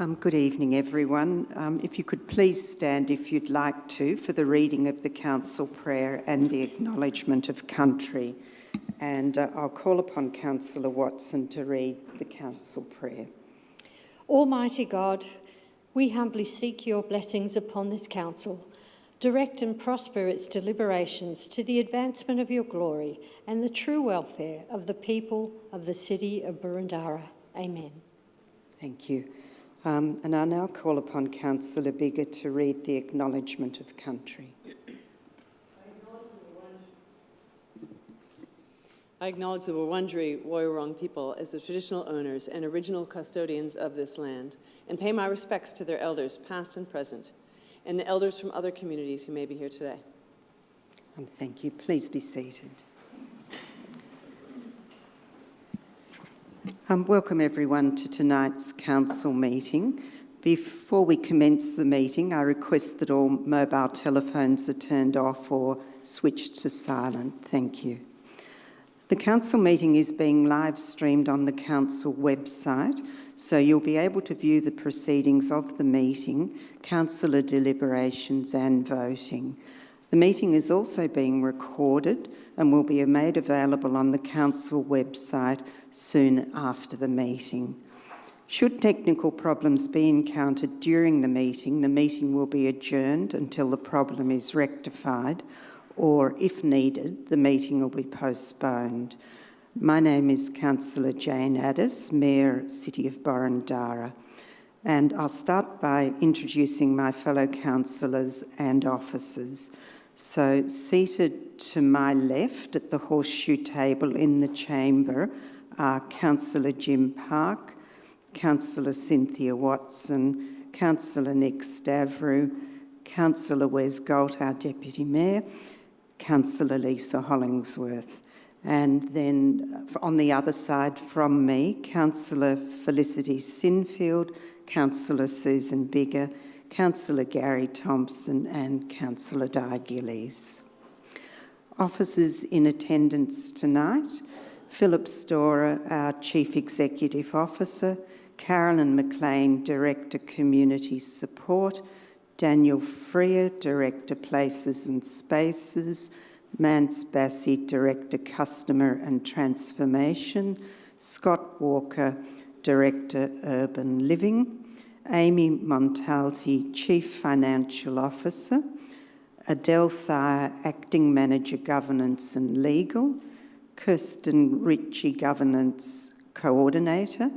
Good evening, everyone. If you could please stand if you'd like to for the reading of the Council Prayer and the Acknowledgement of Country. And I'll call upon Councillor Watson to read the Council Prayer. Almighty God, we humbly seek your blessings upon this Council. Direct and prosper its deliberations to the advancement of your glory and the true welfare of the people of the city of Boroondara. Amen. Thank you. And I now call upon Councillor Biggar to read the Acknowledgement of Country. I acknowledge the Wurundjeri Woiwurrung people as the traditional owners and original custodians of this land, and pay my respects to their elders, past and present, and the elders from other communities who may be here today. Thank you. Please be seated. Welcome everyone to tonight's council meeting. Before we commence the meeting, I request that all mobile telephones are turned off or switched to silent. Thank you. The council meeting is being live streamed on the council website, so you'll be able to view the proceedings of the meeting, councillor deliberations and voting. The meeting is also being recorded and will be made available on the council website soon after the meeting. Should technical problems be encountered during the meeting will be adjourned until the problem is rectified, or if needed, the meeting will be postponed. My name is Councillor Jane Addis, Mayor, City of Boroondara, and I'll start by introducing my fellow councillors and officers. So seated to my left at the horseshoe table in the chamber are Councillor Jim Park, Councillor Cynthia Watson, Councillor Nick Stavrou, Councillor Wes Galt, our Deputy Mayor, Councillor Lisa Hollingsworth. And then on the other side from me, Councillor Felicity Sinfield, Councillor Susan Biggar, Councillor Gary Thompson and Councillor Di Gillies. Officers in attendance tonight: Philip Storer, our Chief Executive Officer, Carolyn McLean, Director Community Support, Daniel Freer, Director Places and Spaces, Mance Bassi, Director Customer and Transformation, Scott Walker, Director Urban Living, Amy Montalti, Chief Financial Officer, Adele Thayer, Acting Manager Governance and Legal, Kirsten Ritchie, Governance Coordinator,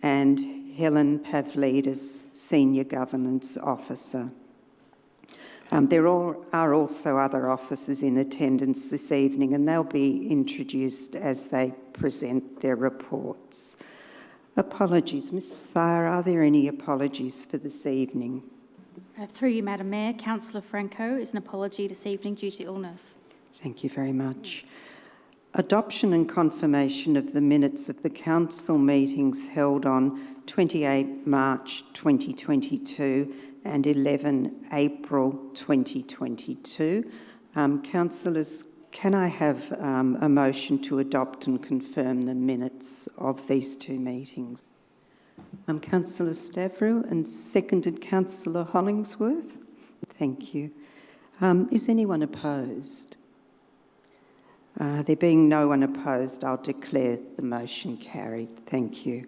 and Helen Pavlidis, Senior Governance Officer. There are also other officers in attendance this evening, and they'll be introduced as they present their reports. Apologies. Ms Thayer, are there any apologies for this evening? Through you, Madam Mayor, Councillor Franco is an apology this evening due to illness. Thank you very much. Adoption and confirmation of the minutes of the council meetings held on 28 March 2022 and 11 April 2022. Councillors, can I have a motion to adopt and confirm the minutes of these two meetings? Councillor Stavrou, and seconded Councillor Hollingsworth. Thank you. Is anyone opposed? There being no one opposed, I'll declare the motion carried. Thank you.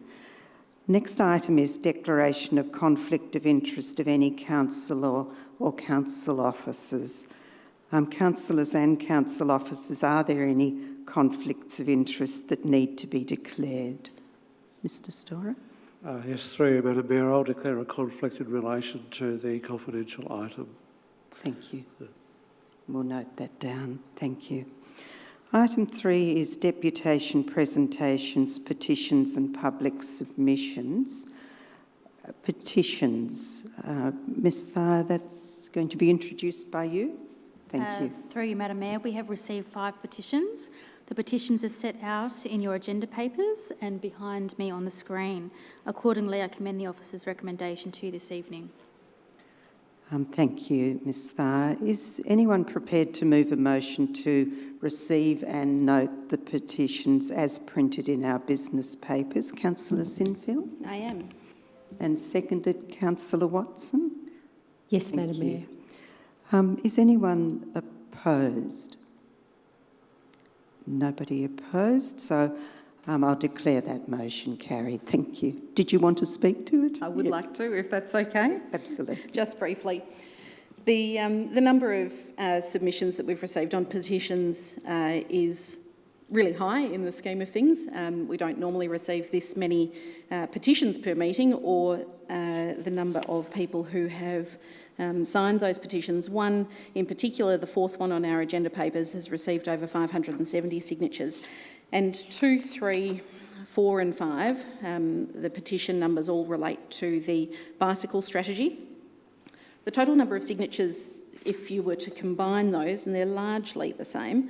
Next item is declaration of conflict of interest of any councillor or council officers. Councillors and council officers, are there any conflicts of interest that need to be declared? Mr Storer? Yes, through you, Madam Mayor, I'll declare a conflict in relation to the confidential item. Thank you. We'll note that down. Thank you. Item 3 is deputation presentations, petitions and public submissions. Petitions. Ms Thayer, that's going to be introduced by you. Thank you. Through you, Madam Mayor, we have received 5 petitions. The petitions are set out in your agenda papers and behind me on the screen. Accordingly, I commend the officer's recommendation to you this evening. Thank you, Ms Thayer. Is anyone prepared to move a motion to receive and note the petitions as printed in our business papers? Councillor Sinfield? I am. And seconded, Councillor Watson. Yes, Thank Madam you. Mayor. Is anyone opposed? Nobody opposed, so I'll declare that motion carried. Thank you. Did you want to speak to it? I would Yeah, like to, if that's okay. absolutely. Just briefly. The number of submissions that we've received on petitions is really high in the scheme of things. We don't normally receive this many petitions per meeting, or the number of people who have signed those petitions. One in particular, the fourth one on our agenda papers, has received over 570 signatures. And 2, 3, 4 and 5, the petition numbers all relate to the bicycle strategy. The total number of signatures, if you were to combine those, and they're largely the same,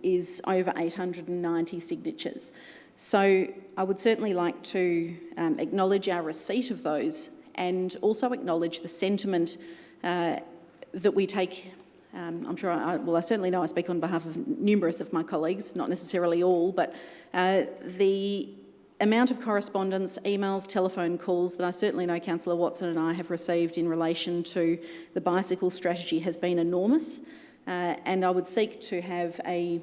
is over 890 signatures. So I would certainly like to acknowledge our receipt of those, and also acknowledge the sentiment that we take. I'm sure, I certainly know I speak on behalf of numerous of my colleagues, not necessarily all, but the amount of correspondence, emails, telephone calls that I certainly know Councillor Watson and I have received in relation to the bicycle strategy has been enormous, and I would seek to have a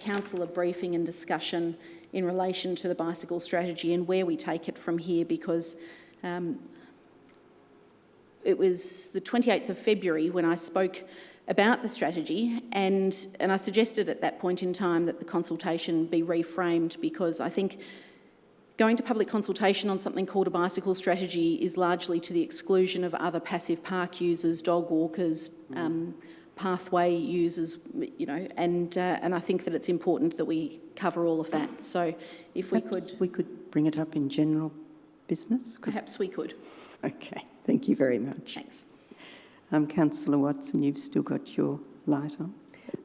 councillor briefing and discussion in relation to the bicycle strategy and where we take it from here, because it was the 28th of February when I spoke about the strategy, and I suggested at that point in time that the consultation be reframed, because I think going to public consultation on something called a bicycle strategy is largely to the exclusion of other passive park users, dog walkers, pathway users, you know, and I think that it's important that we cover all of that. So if We could bring it up in general business? perhaps we could. Okay, thank you very much. Thanks. Councillor Watson, you've still got your light on.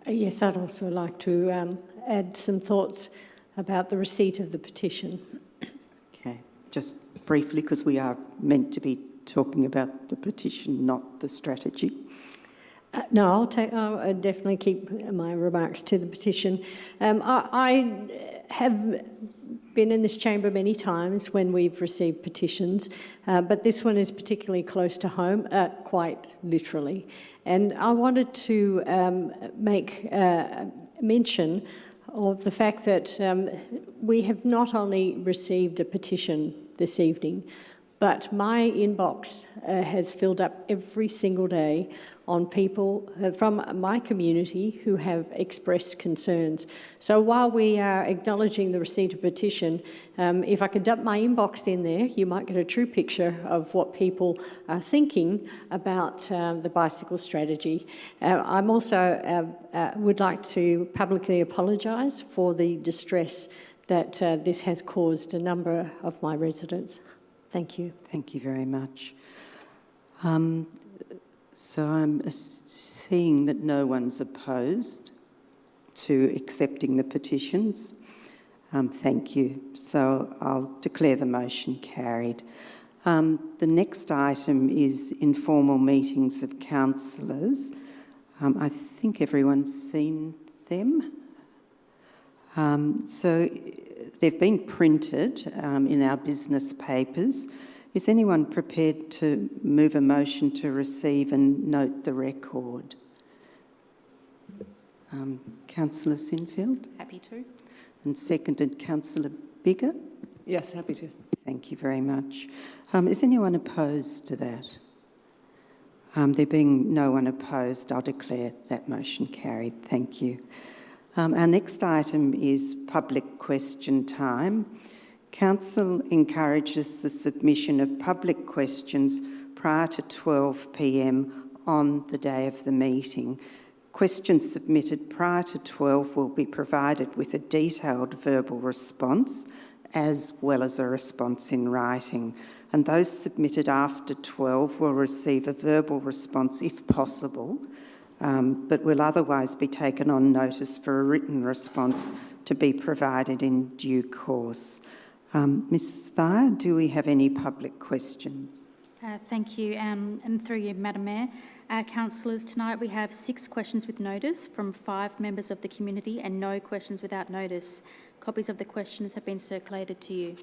Yes, I'd also like to add some thoughts about the receipt of the petition. Okay, just briefly, because we are meant to be talking about the petition, not the strategy. No, I'll definitely keep my remarks to the petition. I have been in this chamber many times when we've received petitions, but this one is particularly close to home, quite literally. And I wanted to make mention of the fact that we have not only received a petition this evening, but my inbox has filled up every single day on people from my community who have expressed concerns. So while we are acknowledging the receipt of petition, if I could dump my inbox in there, you might get a true picture of what people are thinking about the bicycle strategy. I'm also would like to publicly apologise for the distress that this has caused a number of my residents. Thank you. Thank you very much. So I'm seeing that no one's opposed to accepting the petitions. Thank you. So I'll declare the motion carried. The next item is informal meetings of councillors. I think everyone's seen them. So they've been printed in our business papers. Is anyone prepared to move a motion to receive and note the record? Councillor Sinfield? Happy to. And seconded, Councillor Bigger? Yes, happy to. Thank you very much. Is anyone opposed to that? There being no one opposed, I'll declare that motion carried. Thank you. Our next item is public question time. Council encourages the submission of public questions prior to 12 p.m. on the day of the meeting. Questions submitted prior to 12 will be provided with a detailed verbal response as well as a response in writing, and those submitted after 12 will receive a verbal response if possible, but will otherwise be taken on notice for a written response to be provided in due course. Ms Thayer, do we have any public questions? Thank you, and through you, Madam Mayor. Councillors, tonight we have 6 questions with notice from 5 members of the community and no questions without notice. Copies of the questions have been circulated to you.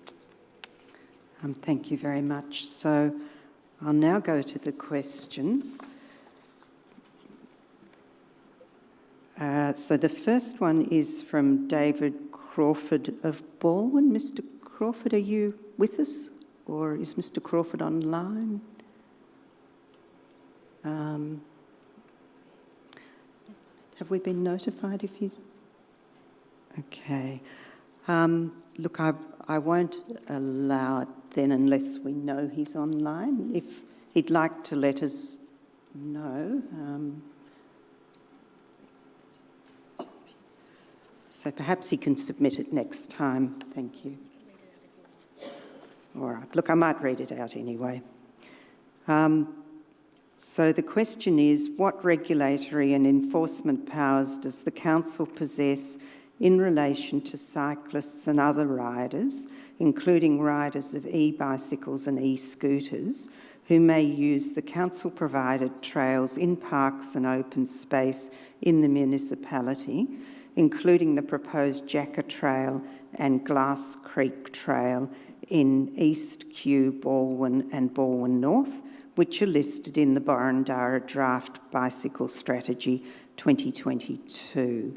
Thank you very much. So I'll now go to the questions. So the first one is from David Crawford of Baldwin. Mr. Crawford, are you with us, or is Mr. Crawford online? Have we been notified if he's... Okay. Look, I won't allow it then unless we know he's online. If he'd like to let us know. So perhaps he can submit it next time. Thank you. All right. Look, I might read it out anyway. So the question is, what regulatory and enforcement powers does the Council possess in relation to cyclists and other riders, including riders of e-bicycles and e-scooters, who may use the Council-provided trails in parks and open space in the municipality, including the proposed Jacker Trail and Glass Creek Trail in East Kew, Baldwin and Baldwin North, which are listed in the Borrandara Draft Bicycle Strategy 2022.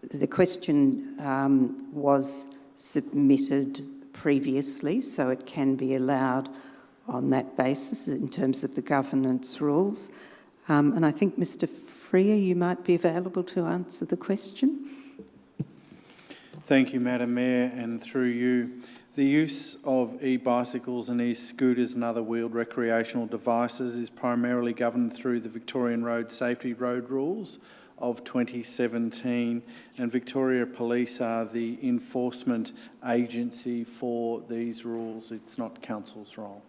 The question was submitted previously, so it can be allowed on that basis in terms of the governance rules. And I think, Mr. Freer, you might be available to answer the question. Thank you, Madam Mayor, and through you. The use of e-bicycles and e-scooters and other wheeled recreational devices is primarily governed through the Victorian Road Safety Road Rules of 2017, and Victoria Police are the enforcement agency for these rules. It's not Council's role.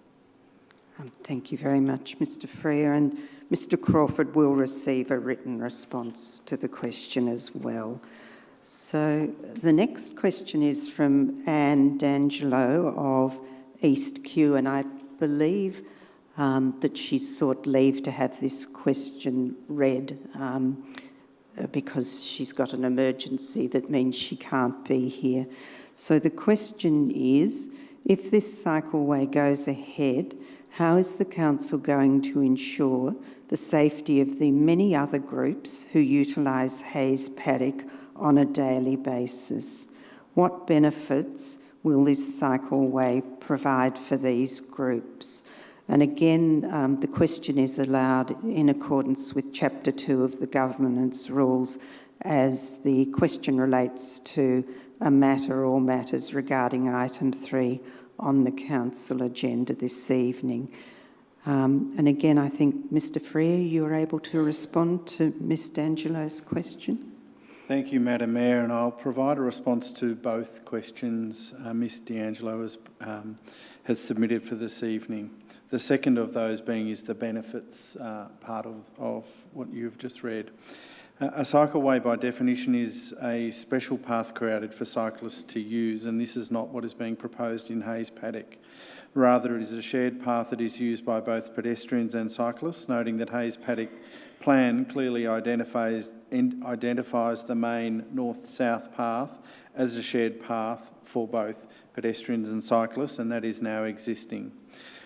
Thank you very much, Mr. Freer, and Mr. Crawford will receive a written response to the question as well. So the next question is from Anne D'Angelo of East Kew, and I believe that she sought leave to have this question read because she's got an emergency that means she can't be here. So the question is, if this cycleway goes ahead, how is the Council going to ensure the safety of the many other groups who utilise Hayes Paddock on a daily basis? What benefits will this cycleway provide for these groups? And again, the question is allowed in accordance with Chapter 2 of the Governance Rules, as the question relates to a matter or matters regarding item 3 on the Council agenda this evening. And again, I think, Mr. Freer, you're able to respond to Ms. D'Angelo's question. Thank you, Madam Mayor, and I'll provide a response to both questions Ms. D'Angelo has submitted for this evening. The second of those being is the benefits part of what you've just read. A cycleway, by definition, is a special path created for cyclists to use, and this is not what is being proposed in Hayes Paddock. Rather, it is a shared path that is used by both pedestrians and cyclists, noting that Hayes Paddock plan clearly identifies the main north-south path as a shared path for both pedestrians and cyclists, and that is now existing.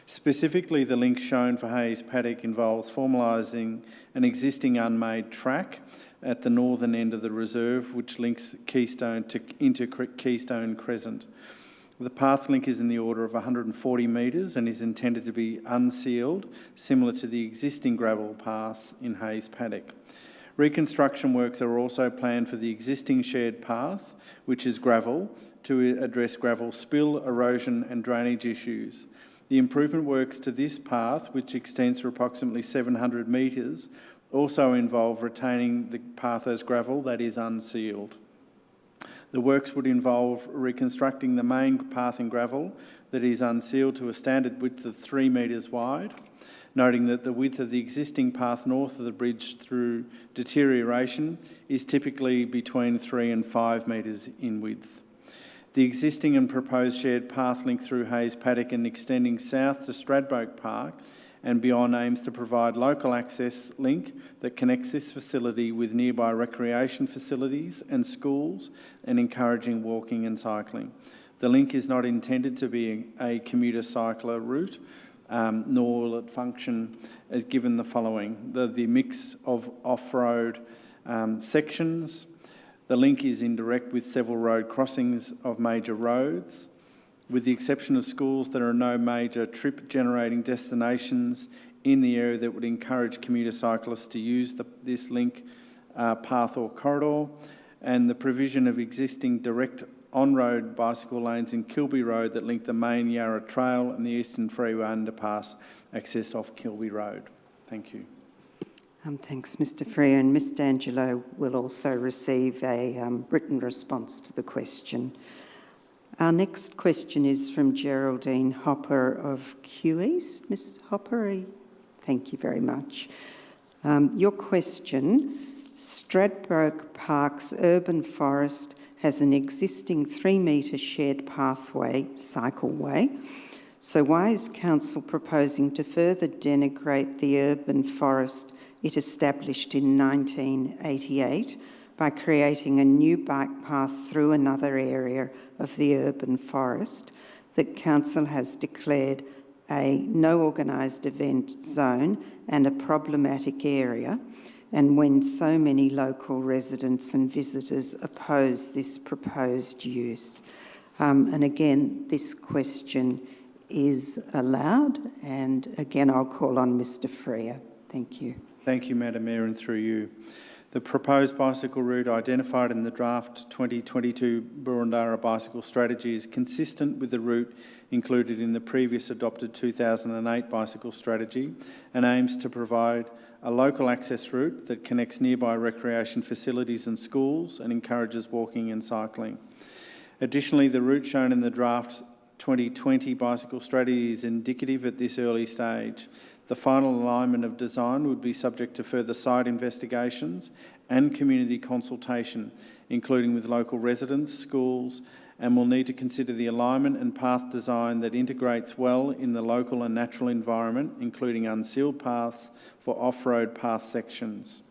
Specifically, the link shown for Hayes Paddock involves formalising an existing unmade track at the northern end of the reserve, which links Keystone into Keystone Crescent. The path link is in the order of 140 metres and is intended to be unsealed, similar to the existing gravel path in Hayes Paddock. Reconstruction works are also planned for the existing shared path, which is gravel, to address gravel spill, erosion and drainage issues. The improvement works to this path, which extends for approximately 700 metres, also involve retaining the path as gravel that is unsealed. The works would involve reconstructing the main path in gravel that is unsealed to a standard width of 3 metres wide, noting that the width of the existing path north of the bridge through deterioration is typically between 3 and 5 metres in width. The existing and proposed shared path link through Hayes Paddock and extending south to Stradbroke Park and beyond aims to provide local access link that connects this facility with nearby recreation facilities and schools and encouraging walking and cycling. The link is not intended to be a commuter cycler route, nor will it function as given the following. The mix of off-road sections. The link is indirect with several road crossings of major roads. With the exception of schools, there are no major trip-generating destinations in the area that would encourage commuter cyclists to use this link path or corridor, and the provision of existing direct on-road bicycle lanes in Kilby Road that link the main Yarra Trail and the Eastern Freeway underpass access off Kilby Road. Thank you. Thanks, Mr. Freer, and Ms D'Angelo will also receive a written response to the question. Our next question is from Geraldine Hopper of Kew East. Ms Hopper, thank you very much. Your question: Stradbroke Park's urban forest has an existing 3-metre shared pathway, cycleway. So why is Council proposing to further denigrate the urban forest it established in 1988 by creating a new bike path through another area of the urban forest that Council has declared a no organised event zone and a problematic area, and when so many local residents and visitors oppose this proposed use? And again, this question is allowed, and again, I'll call on Mr. Freer. Thank you. Thank you, Madam Mayor, and through you. The proposed bicycle route identified in the draft 2022 Boroondara Bicycle Strategy is consistent with the route included in the previous adopted 2008 Bicycle Strategy and aims to provide a local access route that connects nearby recreation facilities and schools and encourages walking and cycling. Additionally, the route shown in the draft 2020 Bicycle Strategy is indicative at this early stage. The final alignment of design would be subject to further site investigations and community consultation, including with local residents, schools, and will need to consider the alignment and path design that integrates well in the local and natural environment, including unsealed paths for off-road path sections.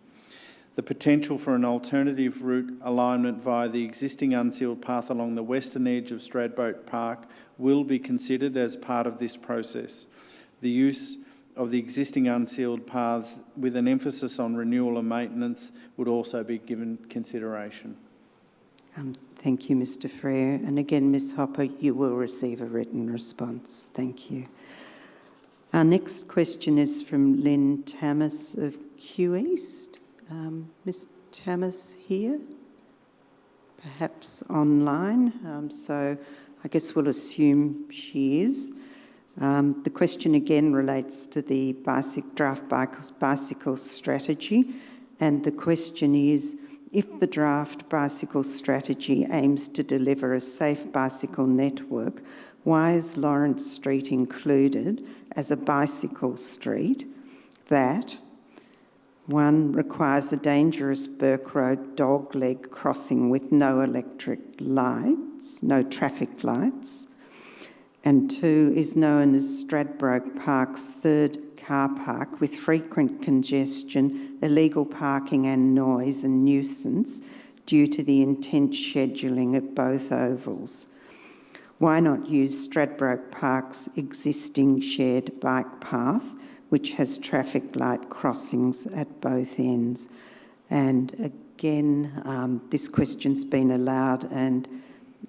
The potential for an alternative route alignment via the existing unsealed path along the western edge of Stradbroke Park will be considered as part of this process. The use of the existing unsealed paths with an emphasis on renewal and maintenance would also be given consideration. Thank you, Mr. Freer. And again, Ms. Hopper, you will receive a written response. Thank you. Our next question is from Lynn Tammas of Kew East. Ms. Tammas here, perhaps online. So I guess we'll assume she is. The question again relates to the draft bicycle strategy, and the question is, if the draft bicycle strategy aims to deliver a safe bicycle network, why is Lawrence Street included as a bicycle street that, 1, requires a dangerous Burke Road dogleg crossing with no electric lights, no traffic lights, and 2, is known as Stradbroke Park's third car park with frequent congestion, illegal parking and noise and nuisance due to the intense scheduling at both ovals? Why not use Stradbroke Park's existing shared bike path, which has traffic light crossings at both ends? And again, this question's been allowed, and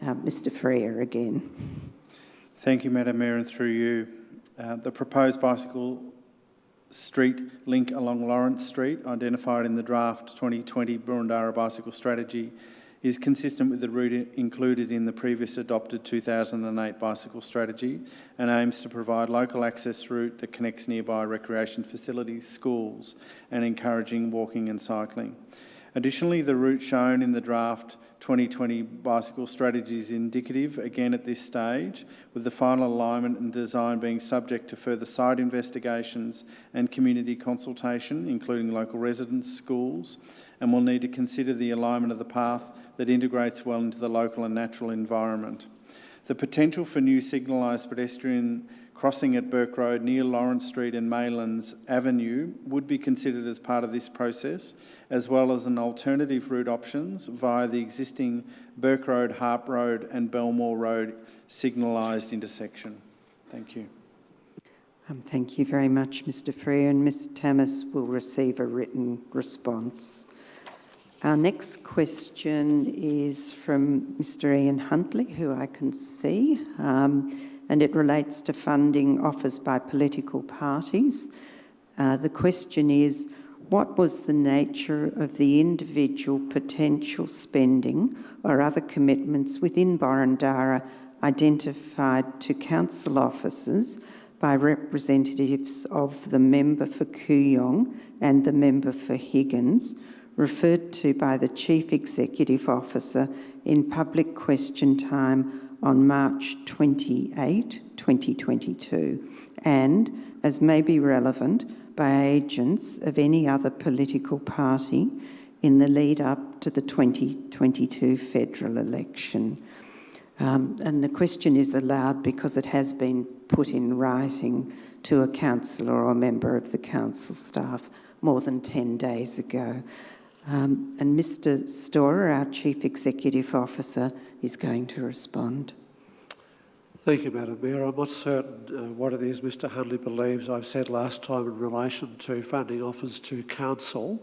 Mr. Freer again. Thank you, Madam Mayor, and through you. The proposed bicycle street link along Lawrence Street, identified in the draft 2020 Boroondara Bicycle Strategy, is consistent with the route included in the previous adopted 2008 Bicycle Strategy and aims to provide local access route that connects nearby recreation facilities, schools, and encouraging walking and cycling. Additionally, the route shown in the draft 2020 Bicycle Strategy is indicative, again at this stage, with the final alignment and design being subject to further site investigations and community consultation, including local residents, schools, and will need to consider the alignment of the path that integrates well into the local and natural environment. The potential for new signalised pedestrian crossing at Burke Road near Lawrence Street and Maylands Avenue would be considered as part of this process, as well as an alternative route options via the existing Burke Road, Harp Road and Belmore Road signalised intersection. Thank you. Thank you very much, Mr. Freer, and Ms Tammis will receive a written response. Our next question is from Mr Ian Huntley, who I can see, and it relates to funding offers by political parties. The question is, what was the nature of the individual potential spending or other commitments within Borrandara identified to council officers by representatives of the member for Kooyong and the member for Higgins, referred to by the Chief Executive Officer in public question time on March 28, 2022, and, as may be relevant, by agents of any other political party in the lead up to the 2022 federal election. And the question is allowed because it has been put in writing to a councillor or a member of the council staff more than 10 days ago. And Mr Storer, our Chief Executive Officer, is going to respond. Thank you, Madam Mayor. I'm not certain what it is Mr Huntley believes I've said last time in relation to funding offers to council.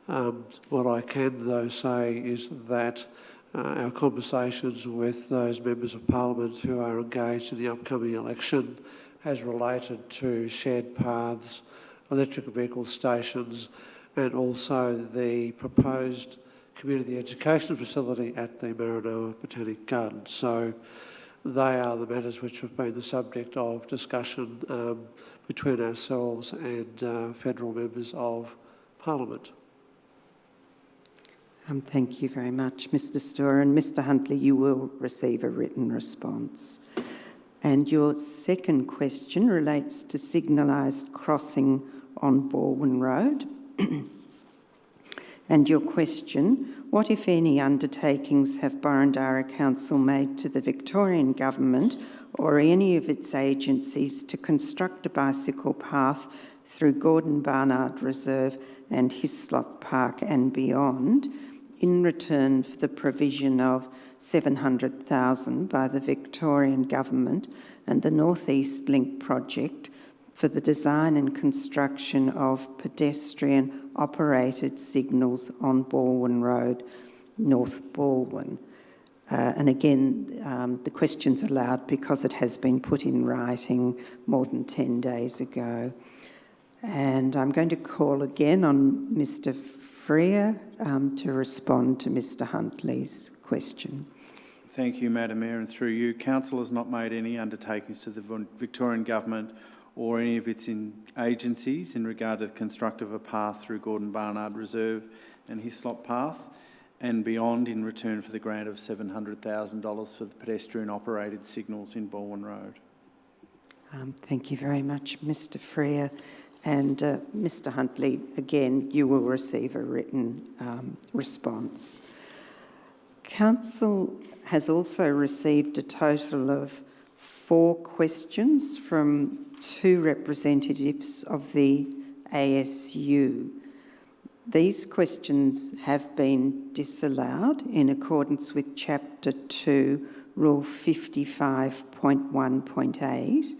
What I can, though, say is that our conversations with those members of Parliament who are engaged in the upcoming election has related to shared paths, electric vehicle stations, and also the proposed community education facility at the Maranoa Botanic Garden. So they are the matters which have been the subject of discussion between ourselves and federal members of Parliament. Thank you very much, Mr Storer. And Mr Huntley, you will receive a written response. And your second question relates to signalised crossing on Balwyn Road. And your question, what, if any, undertakings have Borrandara Council made to the Victorian Government or any of its agencies to construct a bicycle path through Gordon Barnard Reserve and Hislop Park and beyond, in return for the provision of $700,000 by the Victorian Government and the North East Link project for the design and construction of pedestrian-operated signals on Balwyn Road, North Balwyn. And again, the question's allowed because it has been put in writing more than 10 days ago. And I'm going to call again on Mr Freer to respond to Mr Huntley's question. Thank you, Madam Mayor, and through you, Council has not made any undertakings to the Victorian Government or any of its agencies in regard to the construct of a path through Gordon Barnard Reserve and Hislop Path and beyond in return for the grant of $700,000 for the pedestrian-operated signals in Balwyn Road. Thank you very much, Mr Freer. And Mr Huntley, again, you will receive a written response. Council has also received a total of 4 questions from 2 representatives of the ASU. These questions have been disallowed in accordance with Chapter 2, Rule 55.1.8,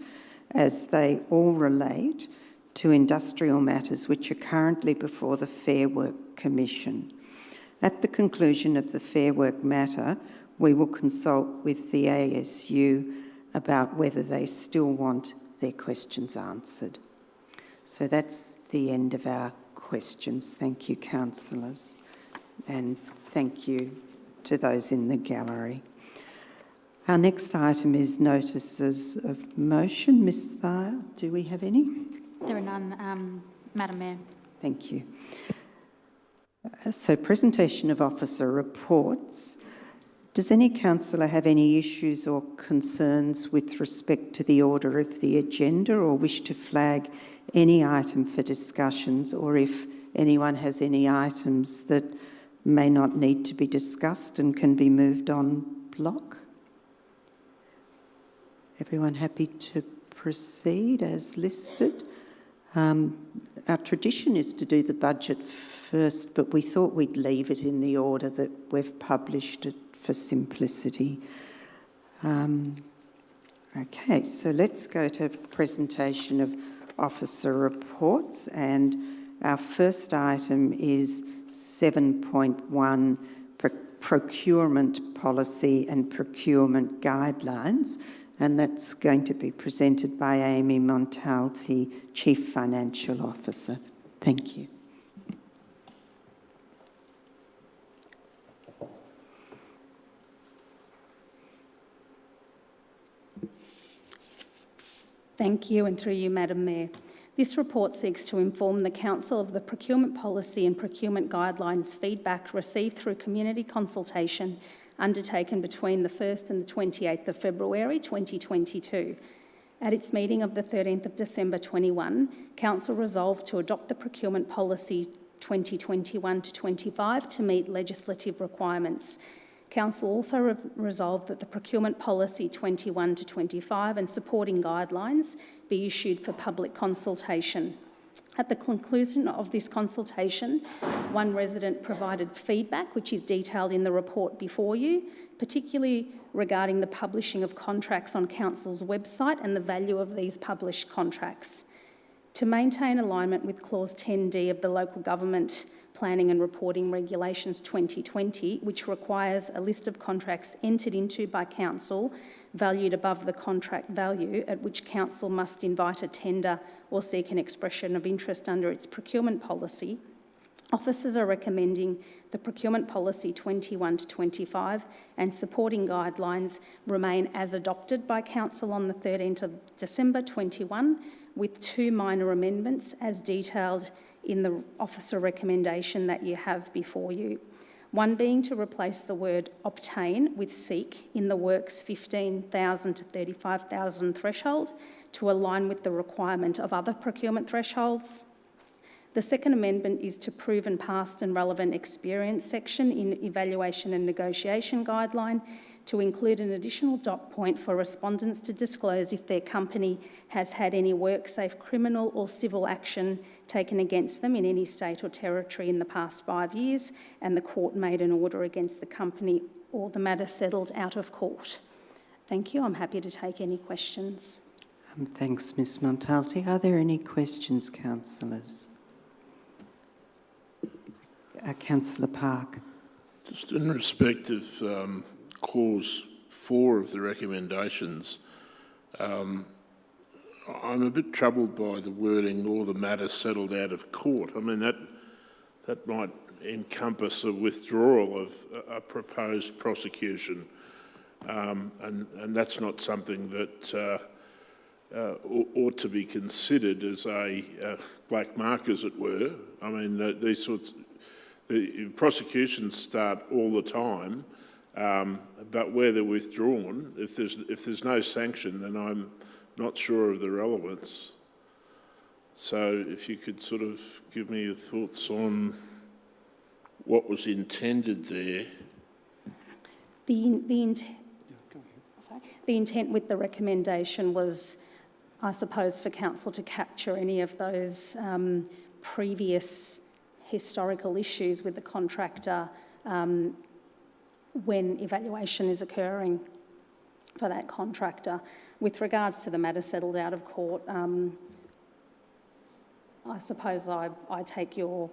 as they all relate to industrial matters which are currently before the Fair Work Commission. At the conclusion of the Fair Work matter, we will consult with the ASU about whether they still want their questions answered. So that's the end of our questions. Thank you, councillors, and thank you to those in the gallery. Our next item is notices of motion. Ms Thayer, do we have any? There are none, Madam Mayor. Thank you. So, presentation of officer reports. Does any councillor have any issues or concerns with respect to the order of the agenda, or wish to flag any item for discussions, or if anyone has any items that may not need to be discussed and can be moved on block? Everyone happy to proceed as listed? Our tradition is to do the budget first, but we thought we'd leave it in the order that we've published it for simplicity. Okay, so let's go to presentation of officer reports, and our first item is 7.1, procurement policy and procurement guidelines, and that's going to be presented by Amy Montalti, Chief Financial Officer. Thank you. Thank you, and through you, Madam Mayor. This report seeks to inform the Council of the procurement policy and procurement guidelines feedback received through community consultation undertaken between the 1st and the 28th of February 2022. At its meeting of the 13th of December 21, Council resolved to adopt the procurement policy 2021-25 to meet legislative requirements. Council also resolved that the procurement policy 21-25 and supporting guidelines be issued for public consultation. At the conclusion of this consultation, one resident provided feedback, which is detailed in the report before you, particularly regarding the publishing of contracts on Council's website and the value of these published contracts. To maintain alignment with Clause 10D of the Local Government Planning and Reporting Regulations 2020, which requires a list of contracts entered into by Council valued above the contract value at which Council must invite a tender or seek an expression of interest under its procurement policy, officers are recommending the procurement policy 21-25 and supporting guidelines remain as adopted by Council on the 13th of December 21, with 2 minor amendments as detailed in the officer recommendation that you have before you. One being to replace the word obtain with seek in the works 15,000 to 35,000 threshold to align with the requirement of other procurement thresholds. The second amendment is to proven past and relevant experience section in evaluation and negotiation guideline to include an additional dot point for respondents to disclose if their company has had any WorkSafe criminal or civil action taken against them in any state or territory in the past 5 years and the court made an order against the company or the matter settled out of court. Thank you. I'm happy to take any questions. Thanks, Ms Montalti. Are there any questions, councillors? Councillor Park. Just in respect of Clause 4 of the recommendations, I'm a bit troubled by the wording "or the matter settled out of court." I mean, that might encompass a withdrawal of a proposed prosecution, and that's not something that ought to be considered as a black mark, as it were. I mean, these sorts. The prosecutions start all the time, but where they're withdrawn, if there's no sanction, then I'm not sure of the relevance. So if you could sort of give me your thoughts on what was intended there. The intent with the recommendation was, I suppose, for Council to capture any of those previous historical issues with the contractor when evaluation is occurring for that contractor. With regards to the matter settled out of court, I suppose I take your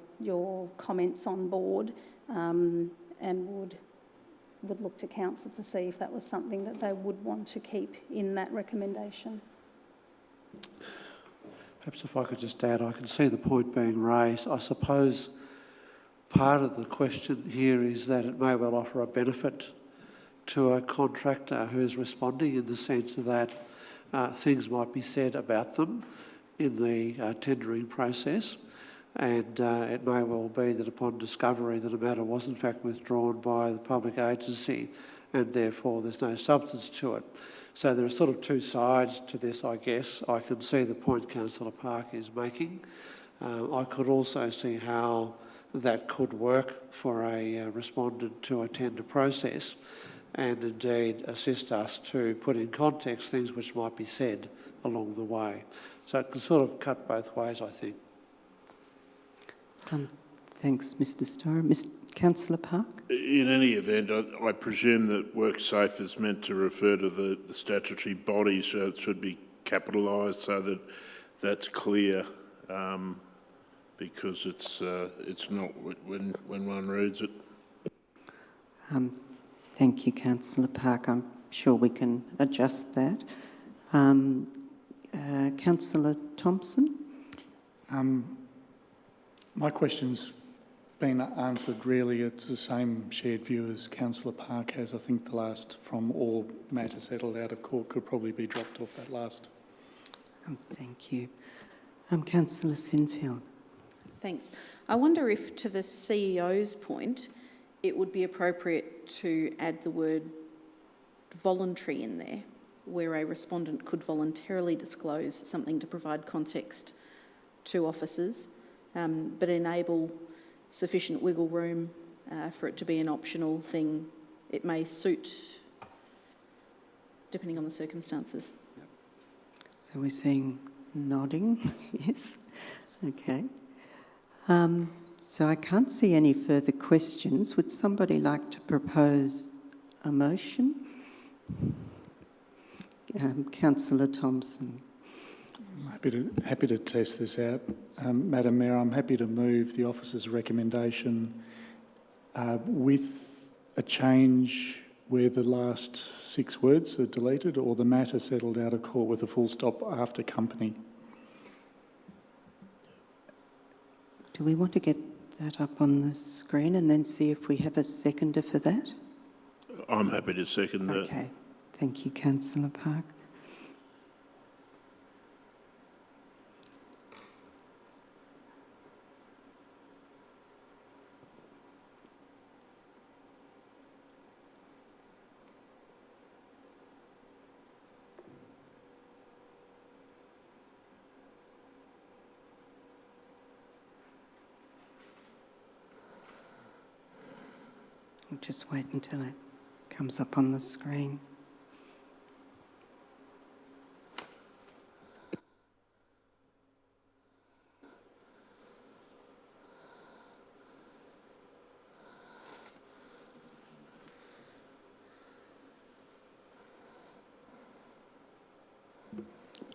comments on board and would look to Council to see if that was something that they would want to keep in that recommendation. Perhaps if I could just add, I can see the point being raised. I suppose part of the question here is that it may well offer a benefit to a contractor who is responding, in the sense that things might be said about them in the tendering process, and it may well be that upon discovery that a matter was in fact withdrawn by the public agency and therefore there's no substance to it. So there are sort of two sides to this, I guess. I can see the point Councillor Park is making. I could also see how that could work for a respondent to a tender process. and indeed assist us to put in context things which might be said along the way. So it can sort of cut both ways, I think. Thanks, Mr Storer. Councillor Park? In any event, I presume that WorkSafe is meant to refer to the statutory body, so it should be capitalised so that that's clear, because it's not when one reads it. Thank you, Councillor Park. I'm sure we can adjust that. Councillor Thompson? My question's been answered really. It's the same shared view as Councillor Park has. I think the last from all matter settled out of court could probably be dropped off that last. Thank you. Councillor Sinfield? Thanks. I wonder if, to the CEO's point, it would be appropriate to add the word voluntary in there, where a respondent could voluntarily disclose something to provide context to officers, but enable sufficient wiggle room for it to be an optional thing. It may suit, depending on the circumstances. So we're seeing nodding, yes. Okay. So I can't see any further questions. Would somebody like to propose a motion? Councillor Thompson. Happy to test this out. Madam Mayor, I'm happy to move the officer's recommendation with a change where the last 6 words are deleted, or the matter settled out of court with a full stop after company. Do we want to get that up on the screen and then see if we have a seconder for that? I'm happy to second that. Okay. Thank you, Councillor Park. I'll just wait until it comes up on the screen.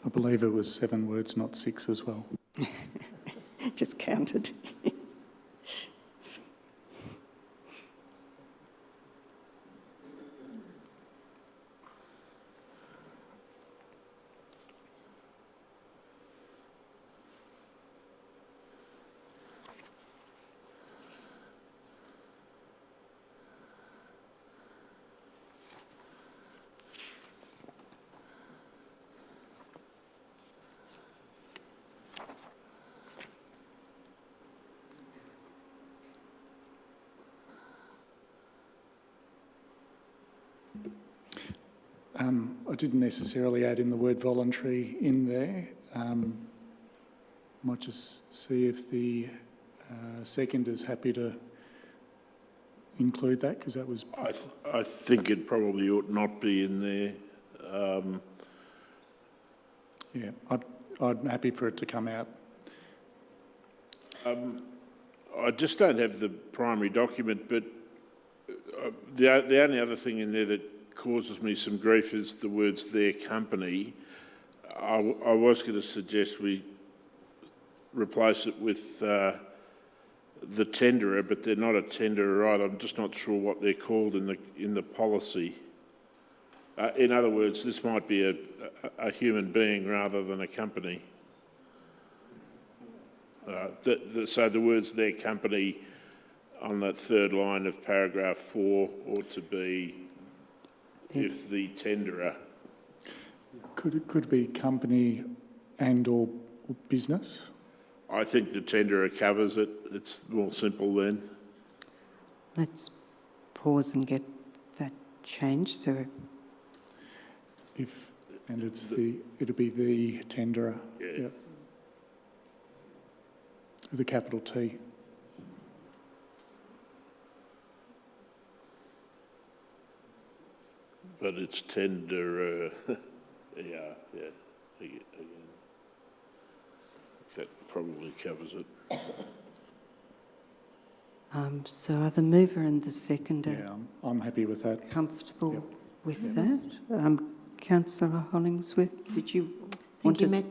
I believe it was 7 words, not 6 as well. Just counted. I didn't necessarily add in the word voluntary in there. Might just see if the second is happy to include that, because that was... I think it probably ought not be in there. Yeah, I'm happy for it to come out. I just don't have the primary document, but the only other thing in there that causes me some grief is the words "their company." I was going to suggest we replace it with the tenderer, but they're not a tenderer, right? I'm just not sure what they're called in the policy. In other words, this might be a human being rather than a company. So the words "their company" on that third line of paragraph 4 ought to be if the tenderer. Could it be company and or business? I think the tenderer covers it. It's more simple then. Let's pause and get that changed. So, it'll be the tenderer. Yeah. Yep. With a capital T. but it's tender, yeah, again. That probably covers it. So are the mover and the seconder Yeah, I'm happy with that. comfortable Yep. with that? Councillor Hollingsworth, did you want Thank you, to Matt.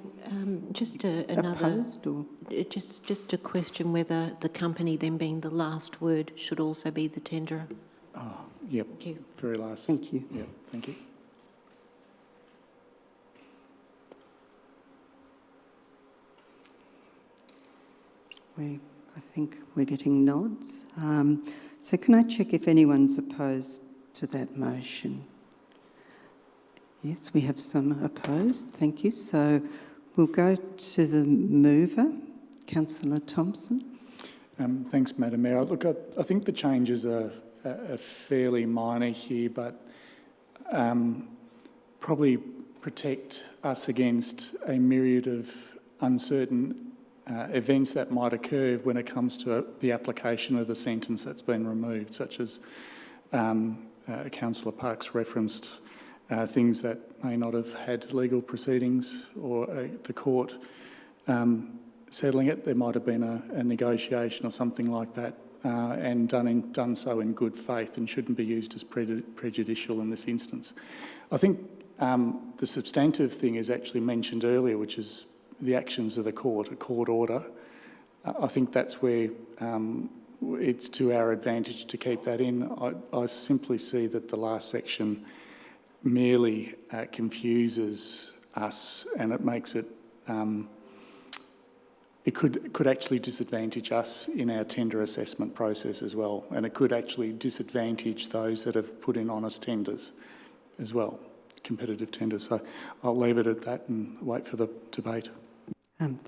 Just another, opposed or? just a question whether the company then being the last word should also be the tenderer. Oh, yep, Thank you. very last. Thank you. Yep, thank you. I think we're getting nods. So can I check if anyone's opposed to that motion? Yes, we have some opposed. Thank you. So we'll go to the mover, Councillor Thompson. Thanks, Madam Mayor. Look, I think the changes are fairly minor here, but probably protect us against a myriad of uncertain events that might occur when it comes to the application of the sentence that's been removed, such as Councillor Parkes referenced things that may not have had legal proceedings or the court settling it. There might have been a negotiation or something like that and done so in good faith and shouldn't be used as prejudicial in this instance. I think the substantive thing is actually mentioned earlier, which is the actions of the court, a court order. I think that's where it's to our advantage to keep that in. I simply see that the last section merely confuses us, and it makes it, it could actually disadvantage us in our tender assessment process as well, and it could actually disadvantage those that have put in honest tenders as well, competitive tenders. So I'll leave it at that and wait for the debate.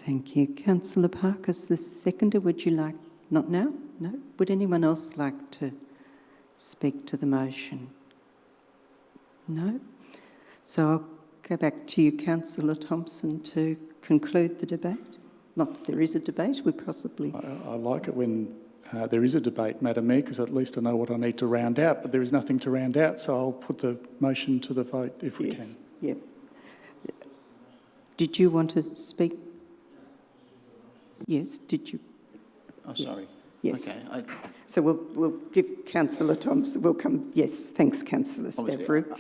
Thank you. Councillor Parkes, the seconder, would you like, not now? No? Would anyone else like to speak to the motion? No? So I'll go back to you, Councillor Thompson, to conclude the debate. Not that there is a debate, we possibly... I like it when there is a debate, Madam Mayor, because at least I know what I need to round out, but there is nothing to round out, so I'll put the motion to the vote if we can. Yep. Did you want to speak? Yes, did you? Oh, sorry. Yes. Okay. So we'll give Councillor Thompson, we'll come, yes, thanks Councillor Stavrou.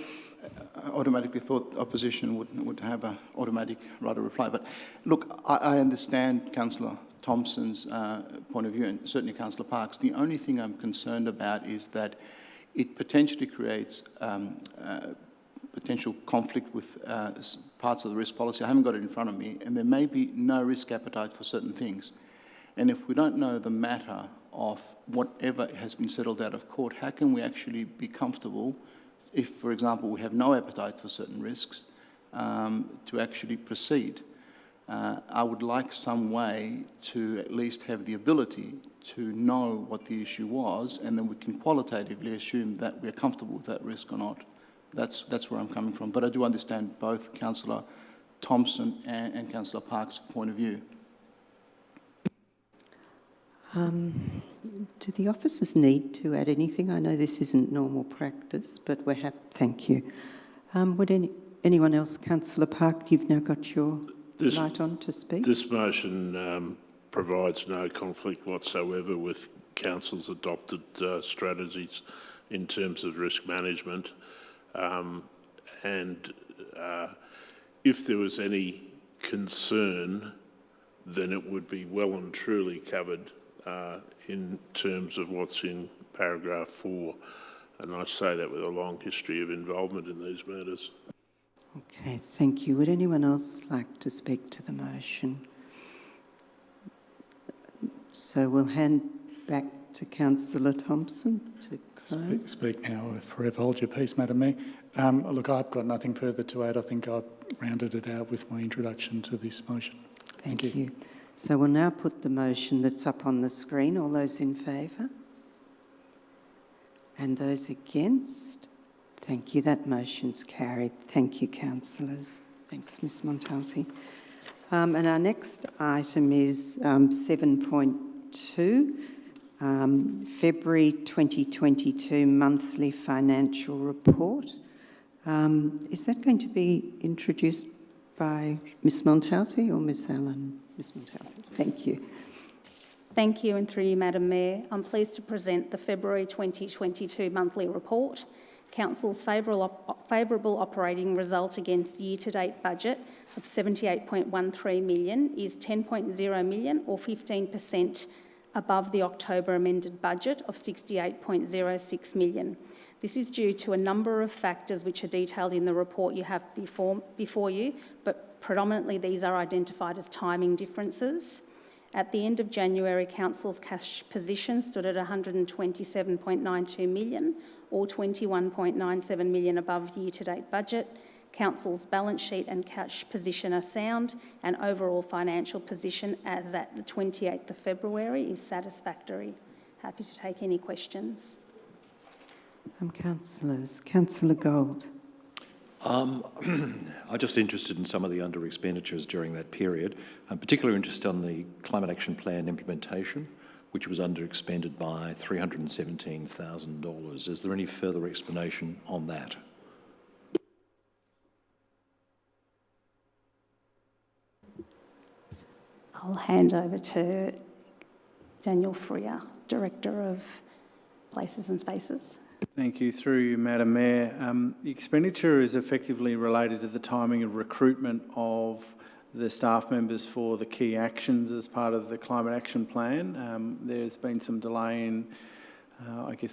I automatically thought the opposition would have an automatic right of reply. But look, I understand Councillor Thompson's point of view, and certainly Councillor Parkes. The only thing I'm concerned about is that it potentially creates potential conflict with parts of the risk policy. I haven't got it in front of me, and there may be no risk appetite for certain things. And if we don't know the matter of whatever has been settled out of court, how can we actually be comfortable if, for example, we have no appetite for certain risks to actually proceed? I would like some way to at least have the ability to know what the issue was, and then we can qualitatively assume that we're comfortable with that risk or not. That's where I'm coming from. But I do understand both Councillor Thompson and Councillor Parkes' point of view. Do the officers need to add anything? I know this isn't normal practice, but we're happy. Thank you. Would anyone else, Councillor Park, you've now got your light on to speak? This motion provides no conflict whatsoever with Council's adopted strategies in terms of risk management. And if there was any concern, then it would be well and truly covered in terms of what's in paragraph 4. And I say that with a long history of involvement in these matters. Okay, thank you. Would anyone else like to speak to the motion? So we'll hand back to Councillor Thompson to close. Speak now or forever hold your peace, Madam Mayor. Look, I've got nothing further to add. I think I've rounded it out with my introduction to this motion. Thank you. So we'll now put the motion that's up on the screen. All those in favour? And those against? Thank you. That motion's carried. Thank you, councillors. Thanks, Ms Montalti. And our next item is 7.2, February 2022 Monthly Financial Report. Is that going to be introduced by Ms Montalti or Ms Allen? Ms Montalti, thank you. Thank you, and through you, Madam Mayor, I'm pleased to present the February 2022 monthly report. Council's favourable operating result against the year-to-date budget of $78.13 million is $10.0 million or 15% above the October amended budget of $68.06 million. This is due to a number of factors which are detailed in the report you have before you, but predominantly these are identified as timing differences. At the end of January, Council's cash position stood at $127.92 million or $21.97 million above year-to-date budget. Council's balance sheet and cash position are sound, and overall financial position as at the 28th of February is satisfactory. Happy to take any questions. Councillors. Councillor Gold. I'm just interested in some of the under-expenditures during that period. I'm particularly interested in the Climate Action Plan implementation, which was under-expended by $317,000. Is there any further explanation on that? I'll hand over to Daniel Freer, Director of Places and Spaces. Thank you. Through you, Madam Mayor. The expenditure is effectively related to the timing of recruitment of the staff members for the key actions as part of the Climate Action Plan. There's been some delay in,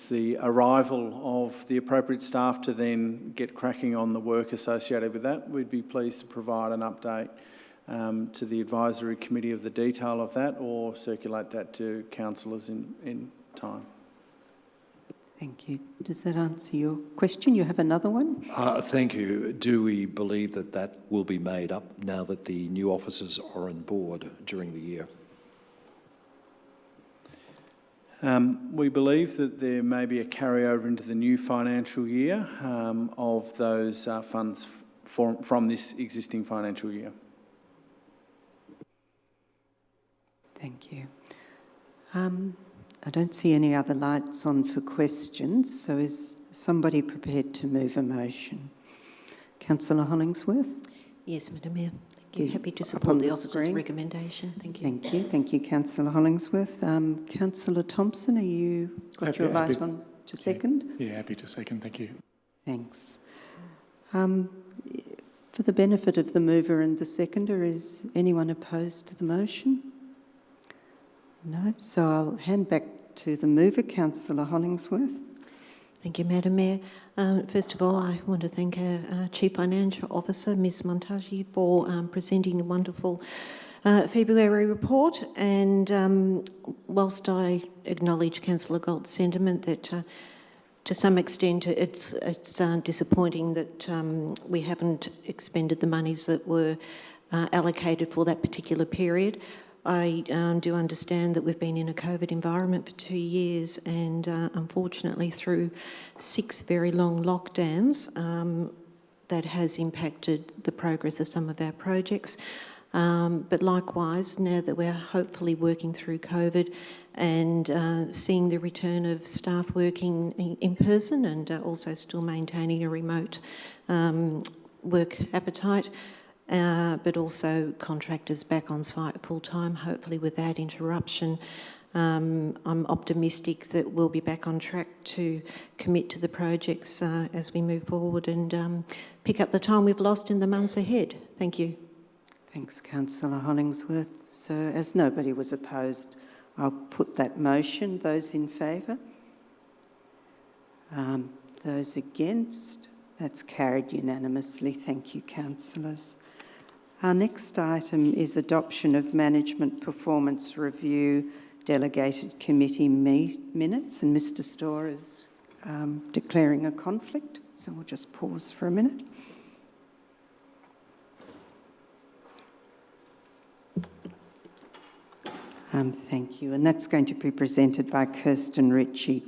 the arrival of the appropriate staff to then get cracking on the work associated with that. We'd be pleased to provide an update to the advisory committee of the detail of that, or circulate that to councillors in time. Thank you. Does that answer your question? You have another one? Thank you. Do we believe that that will be made up now that the new officers are on board during the year? We believe that there may be a carryover into the new financial year of those funds from this existing financial year. Thank you. I don't see any other lights on for questions, so is somebody prepared to move a motion? Councillor Hollingsworth? Yes, Madam Mayor. Thank you. Happy to Up support on the the officer's screen. recommendation. Thank you. Thank you. Thank you, Councillor Hollingsworth. Councillor Thompson, are you got your light on to second? Yeah, happy to second. Thank you. Thanks. For the benefit of the mover and the seconder, is anyone opposed to the motion? No, so I'll hand back to the mover, Councillor Hollingsworth. Thank you, Madam Mayor. First of all, I want to thank our Chief Financial Officer, Ms Montalti, for presenting a wonderful February report. And whilst I acknowledge Councillor Galt's sentiment that to some extent it's disappointing that we haven't expended the monies that were allocated for that particular period, I do understand that we've been in a COVID environment for 2 years, and unfortunately through 6 very long lockdowns, that has impacted the progress of some of our projects. But likewise, now that we're hopefully working through COVID and seeing the return of staff working in person and also still maintaining a remote work appetite, but also contractors back on site full-time, hopefully without interruption. I'm optimistic that we'll be back on track to commit to the projects as we move forward and pick up the time we've lost in the months ahead. Thank you. Thanks, Councillor Hollingsworth. So, as nobody was opposed, I'll put that motion. Those in favour? Those against? That's carried unanimously. Thank you, councillors. Our next item is adoption of Management Performance Review Delegated Committee minutes, and Mr Storr is declaring a conflict, so we'll just pause for a minute. Thank you, and that's going to be presented by Kirsten Ritchie,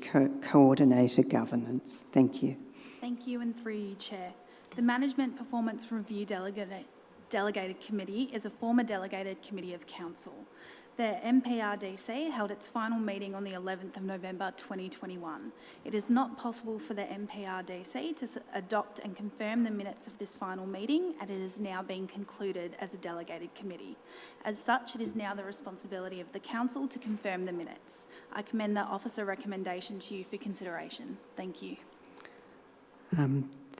Coordinator Governance. Thank you. Thank you, and through you, Chair. The Management Performance Review Delegated Committee is a former delegated committee of Council. The MPRDC held its final meeting on the 11th of November 2021. It is not possible for the MPRDC to adopt and confirm the minutes of this final meeting, and it is now being concluded as a delegated committee. As such, it is now the responsibility of the Council to confirm the minutes. I commend the officer recommendation to you for consideration. Thank you.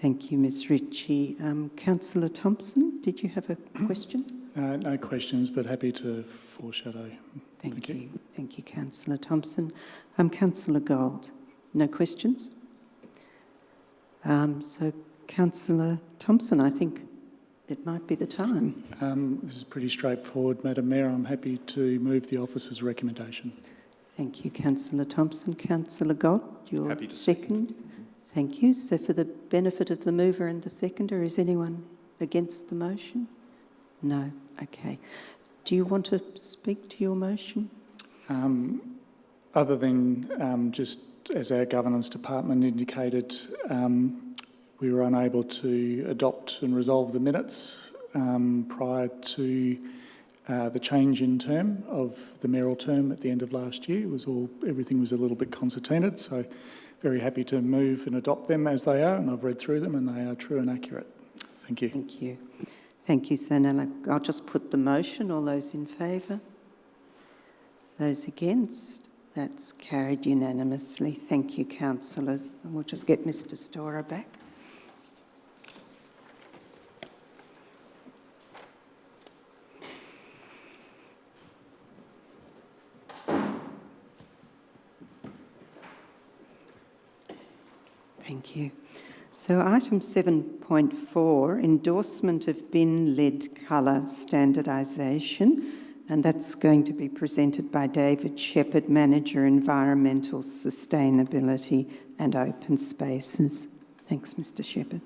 Thank you, Ms Ritchie. Councillor Thompson, did you have a question? No questions, but happy to foreshadow. Thank you. Thank you, Councillor Thompson. Councillor Gold, no questions? So, Councillor Thompson, I think it might be the time. This is pretty straightforward, Madam Mayor. I'm happy to move the officer's recommendation. Thank you, Councillor Thompson. Councillor Gold, your Happy to second. Thank you. So for the benefit of the mover and the seconder, is anyone against the motion? No. Okay. Do you want to speak to your motion? Other than just as our governance department indicated, we were unable to adopt and resolve the minutes prior to the change in term of the mayoral term at the end of last year. Everything was a little bit concertinaed, so very happy to move and adopt them as they are, and I've read through them and they are true and accurate. Thank you. Thank you. Thank you, so now I'll just put the motion. All those in favour? Those against? That's carried unanimously. Thank you, councillors. And we'll just get Mr Storer back. Thank you. So item 7.4, endorsement of bin lid colour standardisation, and that's going to be presented by David Shepherd, Manager, Environmental Sustainability and Open Spaces. Thanks, Mr Shepherd.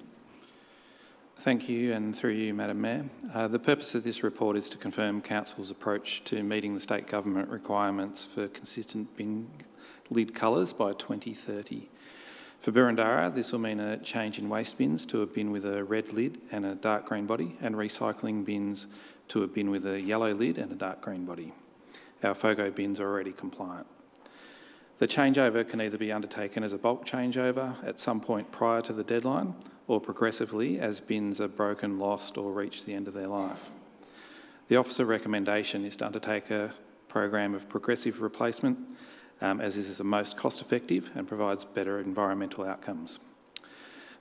Thank you, and through you, Madam Mayor. The purpose of this report is to confirm Council's approach to meeting the state government requirements for consistent bin lid colours by 2030. For Boroondara, this will mean a change in waste bins to a bin with a red lid and a dark green body, and recycling bins to a bin with a yellow lid and a dark green body. Our FOGO bins are already compliant. The changeover can either be undertaken as a bulk changeover at some point prior to the deadline, or progressively as bins are broken, lost or reach the end of their life. The officer recommendation is to undertake a program of progressive replacement as this is the most cost-effective and provides better environmental outcomes.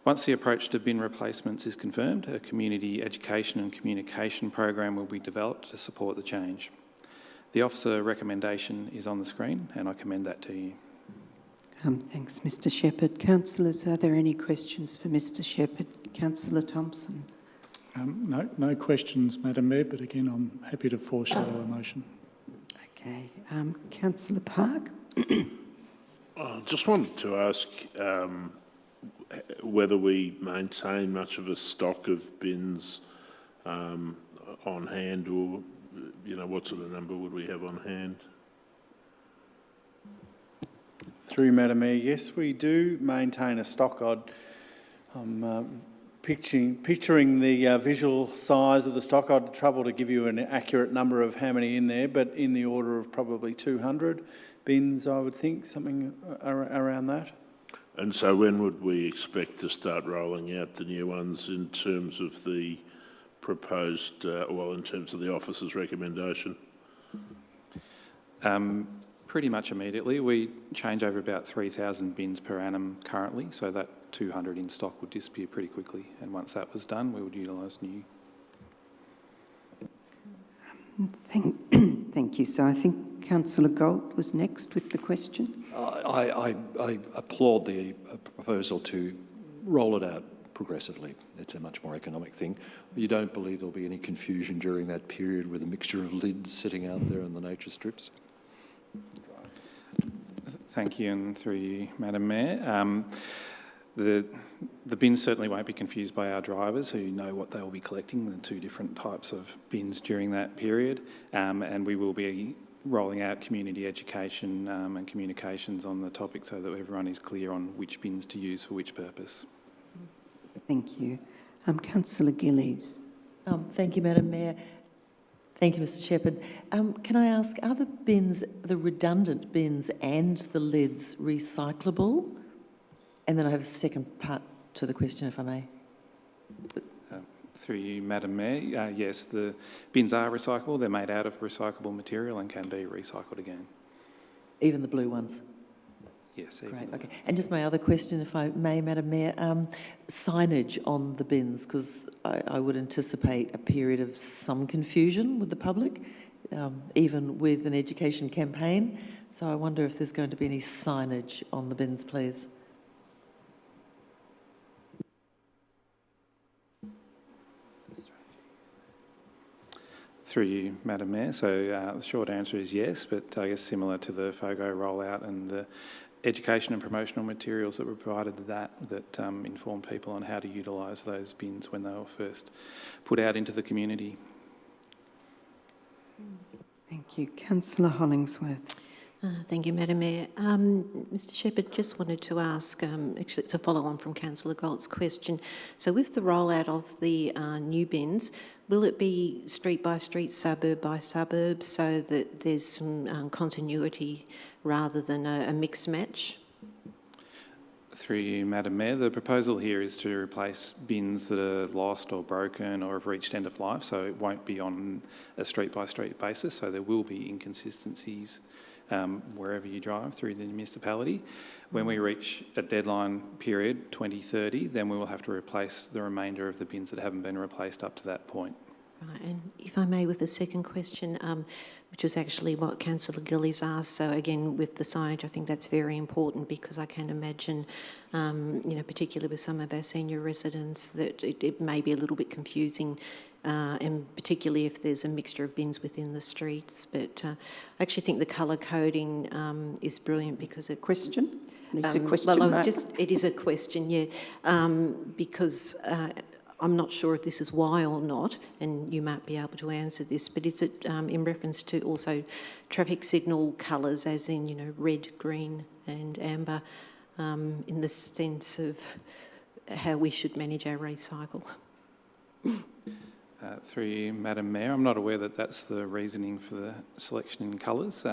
Once the approach to bin replacements is confirmed, a community education and communication program will be developed to support the change. The officer recommendation is on the screen, and I commend that to you. Thanks, Mr Shepherd. Councillors, are there any questions for Mr Shepherd? Councillor Thompson. No questions, Madam Mayor, but again, I'm happy to foreshadow a motion. Okay. Councillor Park. I just wanted to ask whether we maintain much of a stock of bins on hand, or, you know, what sort of number would we have on hand? Through Madam Mayor, yes, we do maintain a stock. I'm picturing the visual size of the stock. I'd trouble to give you an accurate number of how many in there, but in the order of probably 200 bins, I would think, something around that. And so when would we expect to start rolling out the new ones in terms of the proposed, in terms of the officer's recommendation? Pretty much immediately. We change over about 3,000 bins per annum currently, so that 200 in stock would disappear pretty quickly, and once that was done, we would utilise new. Thank you. So I think Councillor Gold was next with the question. I applaud the proposal to roll it out progressively. It's a much more economic thing. You don't believe there'll be any confusion during that period with a mixture of lids sitting out there in the nature strips? Thank you, and through you, Madam Mayor. The bins certainly won't be confused by our drivers, who know what they will be collecting, the two different types of bins during that period, and we will be rolling out community education and communications on the topic so that everyone is clear on which bins to use for which purpose. Thank you. Councillor Gillies. Thank you, Madam Mayor. Thank you, Mr Shepherd. Can I ask, are the bins, the redundant bins and the lids recyclable? And then I have a second part to the question, if I may. Through you, Madam Mayor, yes, the bins are recyclable. They're made out of recyclable material and can be recycled again. Even the blue ones? Yes. Great, okay. And just my other question, if I may, Madam Mayor, signage on the bins, because I would anticipate a period of some confusion with the public, even with an education campaign. So I wonder if there's going to be any signage on the bins, please. Through you, Madam Mayor. So the short answer is yes, but I guess similar to the FOGO rollout and the education and promotional materials that were provided that informed people on how to utilise those bins when they were first put out into the community. Thank you. Councillor Hollingsworth. Thank you, Madam Mayor. Mr Shepherd, just wanted to ask, actually it's a follow-on from Councillor Galt's question. So with the rollout of the new bins, will it be street by street, suburb by suburb, so that there's some continuity rather than a mix match? Through you, Madam Mayor, the proposal here is to replace bins that are lost or broken or have reached end of life, so it won't be on a street by street basis, so there will be inconsistencies wherever you drive through the municipality. When we reach a deadline period, 2030, then we will have to replace the remainder of the bins that haven't been replaced up to that point. Right, and if I may, with a second question, which was actually what Councillor Gillies asked. So again, with the signage, I think that's very important because I can imagine, particularly with some of our senior residents, that it may be a little bit confusing, and particularly if there's a mixture of bins within the streets. But I actually think the colour coding is brilliant because it... Question? It's a question well, mark. It is a question, yeah, because I'm not sure if this is why or not, and you might be able to answer this, but is it in reference to also traffic signal colours, as in, red, green and amber, in the sense of how we should manage our recycle? Through you, Madam Mayor, I'm not aware that that's the reasoning for the selection in colours,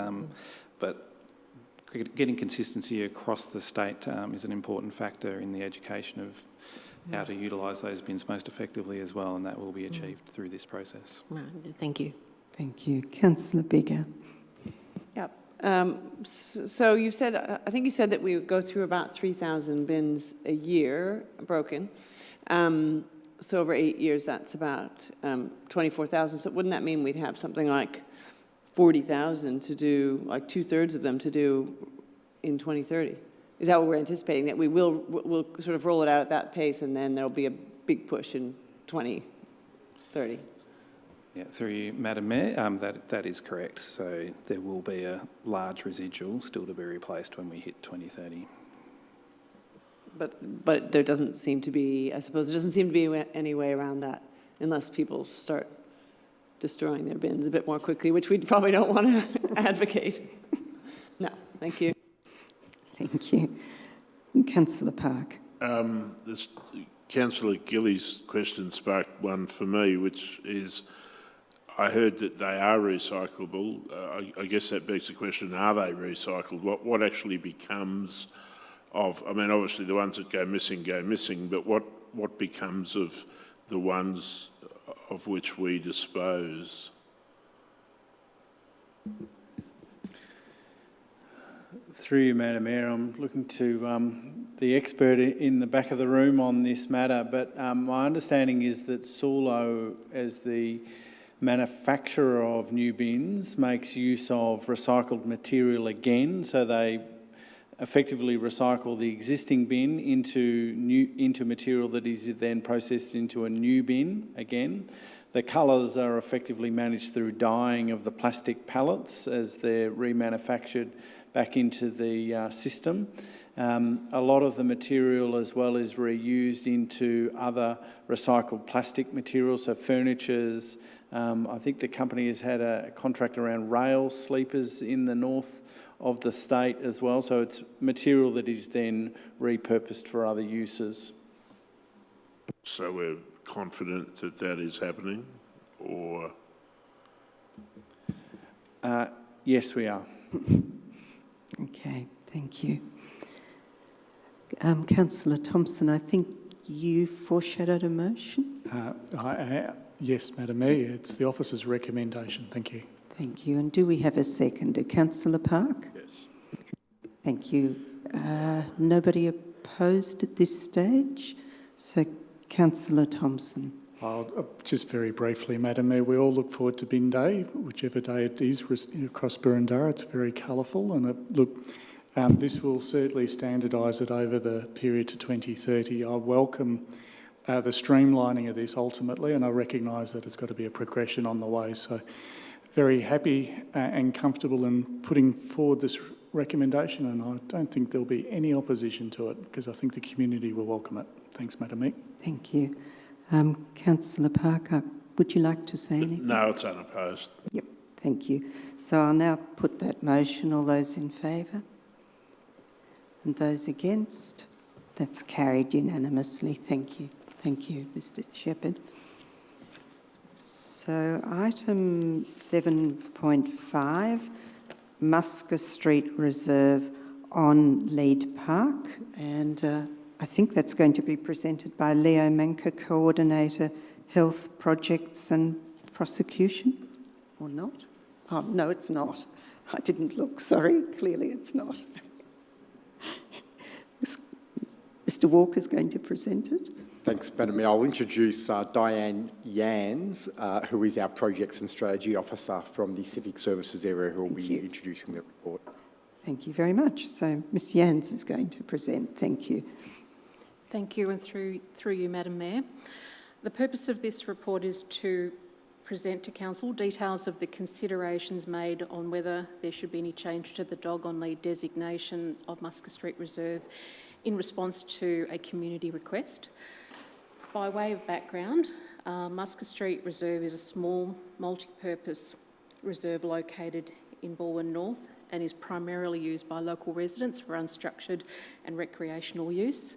but getting consistency across the state is an important factor in the education of how to utilise those bins most effectively as well, and that will be achieved through this process. Right, thank you. Thank you. Councillor Biggar. Yeah. So you've said, I think you said that we would go through about 3,000 bins a year broken. So over 8 years, that's about 24,000. So wouldn't that mean we'd have something like 40,000 to do, like 2/3 of them to do in 2030? Is that what we're anticipating, that we'll sort of roll it out at that pace and then there'll be a big push in 2030? Yeah, through you, Madam Mayor, that is correct. So there will be a large residual still to be replaced when we hit 2030. But there doesn't seem to be, I suppose, there doesn't seem to be any way around that unless people start destroying their bins a bit more quickly, which we probably don't want to advocate. No, thank you. Thank you. Councillor Park. This Councillor Gillies' question sparked one for me, which is, I heard that they are recyclable. I guess that begs the question, are they recycled? What actually becomes of, I mean, obviously the ones that go missing, but what becomes of the ones of which we dispose? Through you, Madam Mayor, I'm looking to the expert in the back of the room on this matter, but my understanding is that Sulo, as the manufacturer of new bins, makes use of recycled material again, so they effectively recycle the existing bin into material that is then processed into a new bin again. The colours are effectively managed through dyeing of the plastic pallets as they're remanufactured back into the system. A lot of the material as well is reused into other recycled plastic materials, so furnitures. I think the company has had a contract around rail sleepers in the north of the state as well, so it's material that is then repurposed for other uses. So we're confident that that is happening, or Yes, we are. Okay, thank you. Councillor Thompson, I think you foreshadowed a motion. Yes, Madam Mayor, it's the officer's recommendation. Thank you. Thank you. And do we have a seconder? Councillor Park? Yes. Thank you. Nobody opposed at this stage? So, Councillor Thompson. Just very briefly, Madam Mayor, we all look forward to Bin Day, whichever day it is across Burundara. It's very colourful, and this will certainly standardise it over the period to 2030. I welcome the streamlining of this ultimately, and I recognise that it's got to be a progression on the way. So very happy and comfortable in putting forward this recommendation, and I don't think there'll be any opposition to it because I think the community will welcome it. Thanks, Madam Mayor. Thank you. Councillor Parker, would you like to say anything? No, it's unopposed. Yep, thank you. So I'll now put that motion. All those in favour? And those against? That's carried unanimously. Thank you. Thank you, Mr Shepherd. So item 7.5, Musker Street Reserve on Lead Park, and I think that's going to be presented by Leo Manka, Coordinator, Health Projects and Prosecutions, or not? Oh, no, it's not. I didn't look, sorry. Clearly it's not. Mr Walker's going to present it. Thanks, Madam Mayor. I'll introduce Diane Yans, who is our Projects and Strategy Officer from the Civic Services area, who will be introducing the report. Thank you very much. So Ms Yans is going to present. Thank you. Thank you, and through you, Madam Mayor. The purpose of this report is to present to Council details of the considerations made on whether there should be any change to the dog on lead designation of Musker Street Reserve in response to a community request. By way of background, Musker Street Reserve is a small multi-purpose reserve located in Balwyn North and is primarily used by local residents for unstructured and recreational use.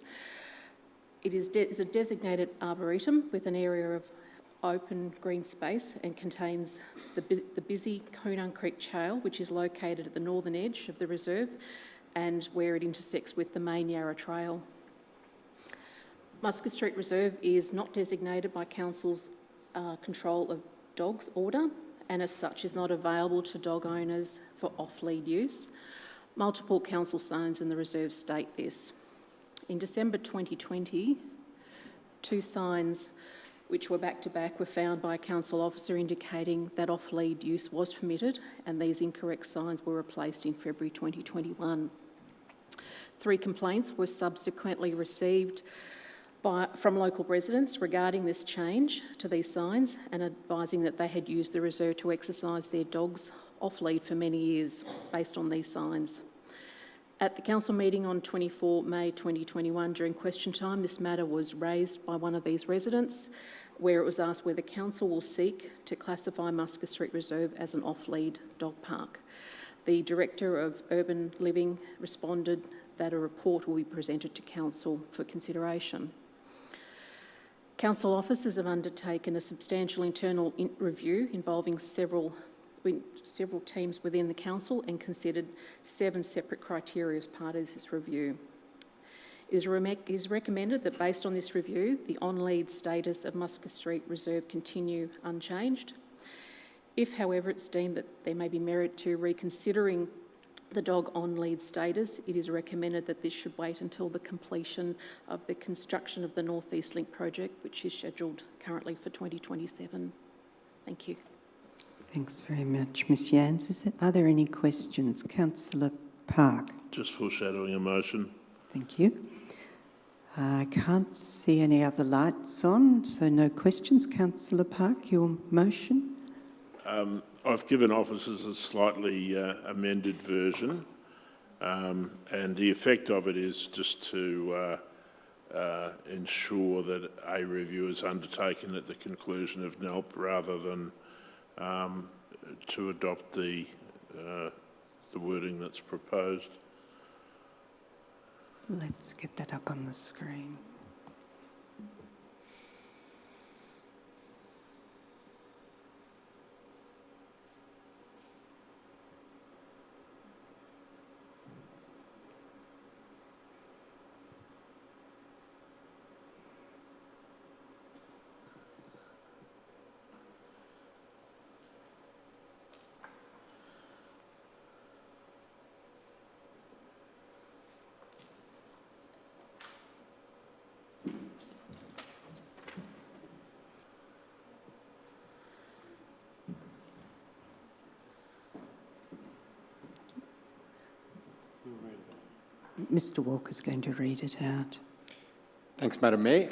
It is a designated arboretum with an area of open green space and contains the busy Koonung Creek Trail, which is located at the northern edge of the reserve and where it intersects with the main Yarra Trail. Musker Street Reserve is not designated by Council's control of dogs order, and as such is not available to dog owners for off-lead use. Multiple council signs in the reserve state this. In December 2020, 2 signs which were back-to-back were found by a council officer indicating that off-lead use was permitted, and these incorrect signs were replaced in February 2021. 3 complaints were subsequently received from local residents regarding this change to these signs and advising that they had used the reserve to exercise their dogs off-lead for many years based on these signs. At the council meeting on 24 May 2021, during question time, this matter was raised by one of these residents, where it was asked whether council will seek to classify Musker Street Reserve as an off-lead dog park. The Director of Urban Living responded that a report will be presented to council for consideration. Council officers have undertaken a substantial internal review involving several teams within the council and considered 7 separate criteria as part of this review. It is recommended that based on this review, the on-lead status of Musker Street Reserve continue unchanged. If, however, it's deemed that there may be merit to reconsidering the dog on-lead status, it is recommended that this should wait until the completion of the construction of the North East Link project, which is scheduled currently for 2027. Thank you. Thanks very much, Ms Yans. Are there any questions? Councillor Park. Just foreshadowing a motion. Thank you. I can't see any other lights on, so no questions. Councillor Park, your motion? I've given officers a slightly amended version, and the effect of it is just to ensure that a review is undertaken at the conclusion of NELP rather than to adopt the wording that's proposed. Let's get that up on the screen. Mr Walker's going to read it out. Thanks, Madam Mayor.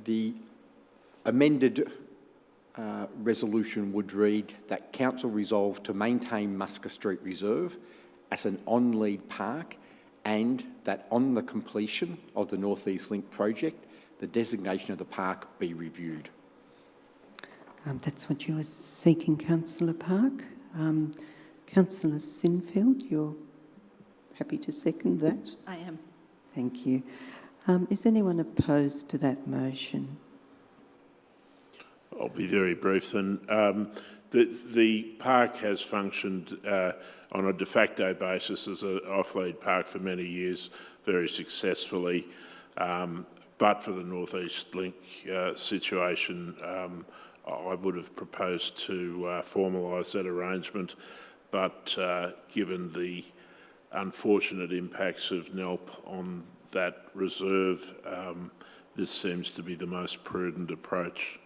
The amended resolution would read that Council resolve to maintain Musker Street Reserve as an on-lead park, and that on the completion of the North East Link project, the designation of the park be reviewed. That's what you were seeking, Councillor Park. Councillor Sinfield, you're happy to second that? I am. Thank you. Is anyone opposed to that motion? I'll be very brief then. The park has functioned on a de facto basis as an off-lead park for many years, very successfully. But for the North East Link situation, I would have proposed to formalise that arrangement. But given the unfortunate impacts of NELP on that reserve, this seems to be the most prudent approach.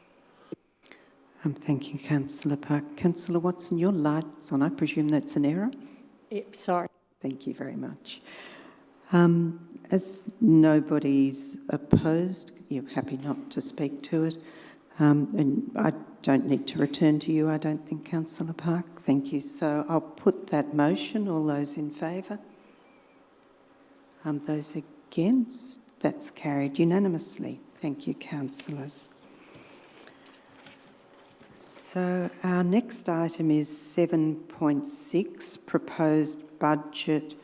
Thank you, Councillor Park. Councillor Watson, your light's on. I presume that's an error? Yep, sorry. Thank you very much. As nobody's opposed, you're happy not to speak to it. And I don't need to return to you, I don't think, Councillor Park. Thank you. So I'll put that motion. All those in favour? Those against? That's carried unanimously. Thank you, councillors. So our next item is 7.6, Proposed Budget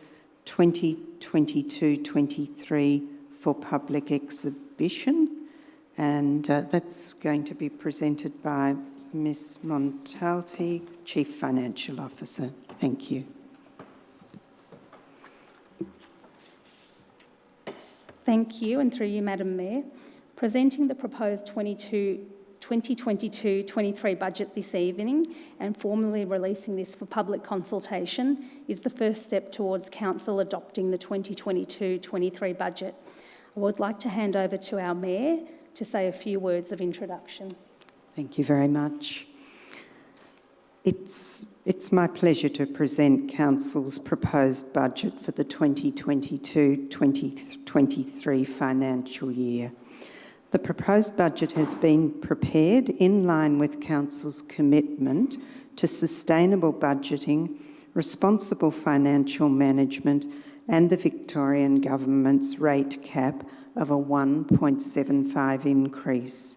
2022-23 for Public Exhibition. And that's going to be presented by Ms Montalti, Chief Financial Officer. Thank you. Thank you, and through you, Madam Mayor. Presenting the proposed 2022-23 budget this evening and formally releasing this for public consultation is the first step towards Council adopting the 2022-23 budget. I would like to hand over to our Mayor to say a few words of introduction. Thank you very much. It's my pleasure to present Council's proposed budget for the 2022-2023 financial year. The proposed budget has been prepared in line with Council's commitment to sustainable budgeting, responsible financial management, and the Victorian Government's rate cap of a 1.75 increase,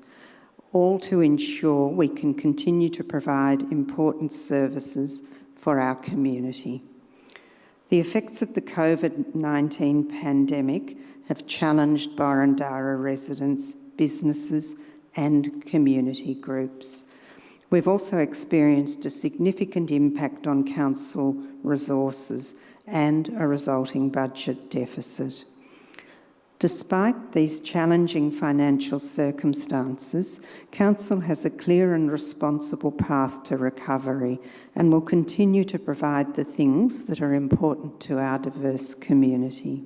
all to ensure we can continue to provide important services for our community. The effects of the COVID-19 pandemic have challenged Borondara residents, businesses and community groups. We've also experienced a significant impact on council resources and a resulting budget deficit. Despite these challenging financial circumstances, Council has a clear and responsible path to recovery and will continue to provide the things that are important to our diverse community.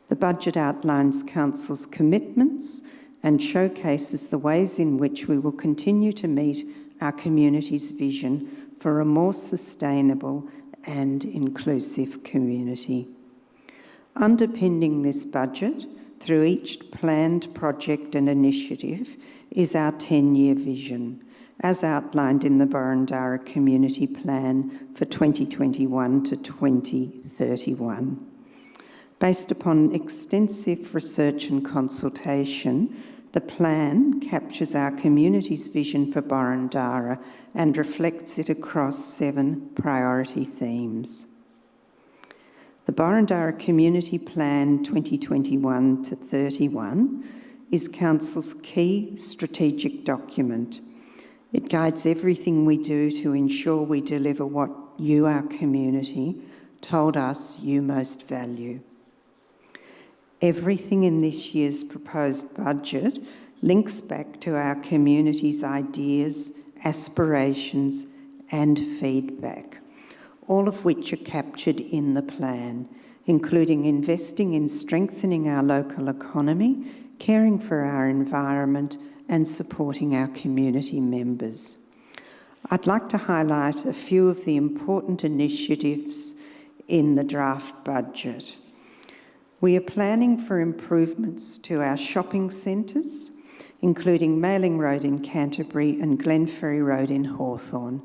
The budget outlines Council's commitments and showcases the ways in which we will continue to meet our community's vision for a more sustainable and inclusive community. Underpinning this budget through each planned project and initiative is our 10-year vision, as outlined in the Borondara Community Plan for 2021 to 2031. Based upon extensive research and consultation, the plan captures our community's vision for Borondara and reflects it across 7 priority themes. The Borondara Community Plan 2021 to 31 is Council's key strategic document. It guides everything we do to ensure we deliver what you, our community, told us you most value. Everything in this year's proposed budget links back to our community's ideas, aspirations and feedback, all of which are captured in the plan, including investing in strengthening our local economy, caring for our environment and supporting our community members. I'd like to highlight a few of the important initiatives in the draft budget. We are planning for improvements to our shopping centres, including Mailing Road in Canterbury and Glenferrie Road in Hawthorn,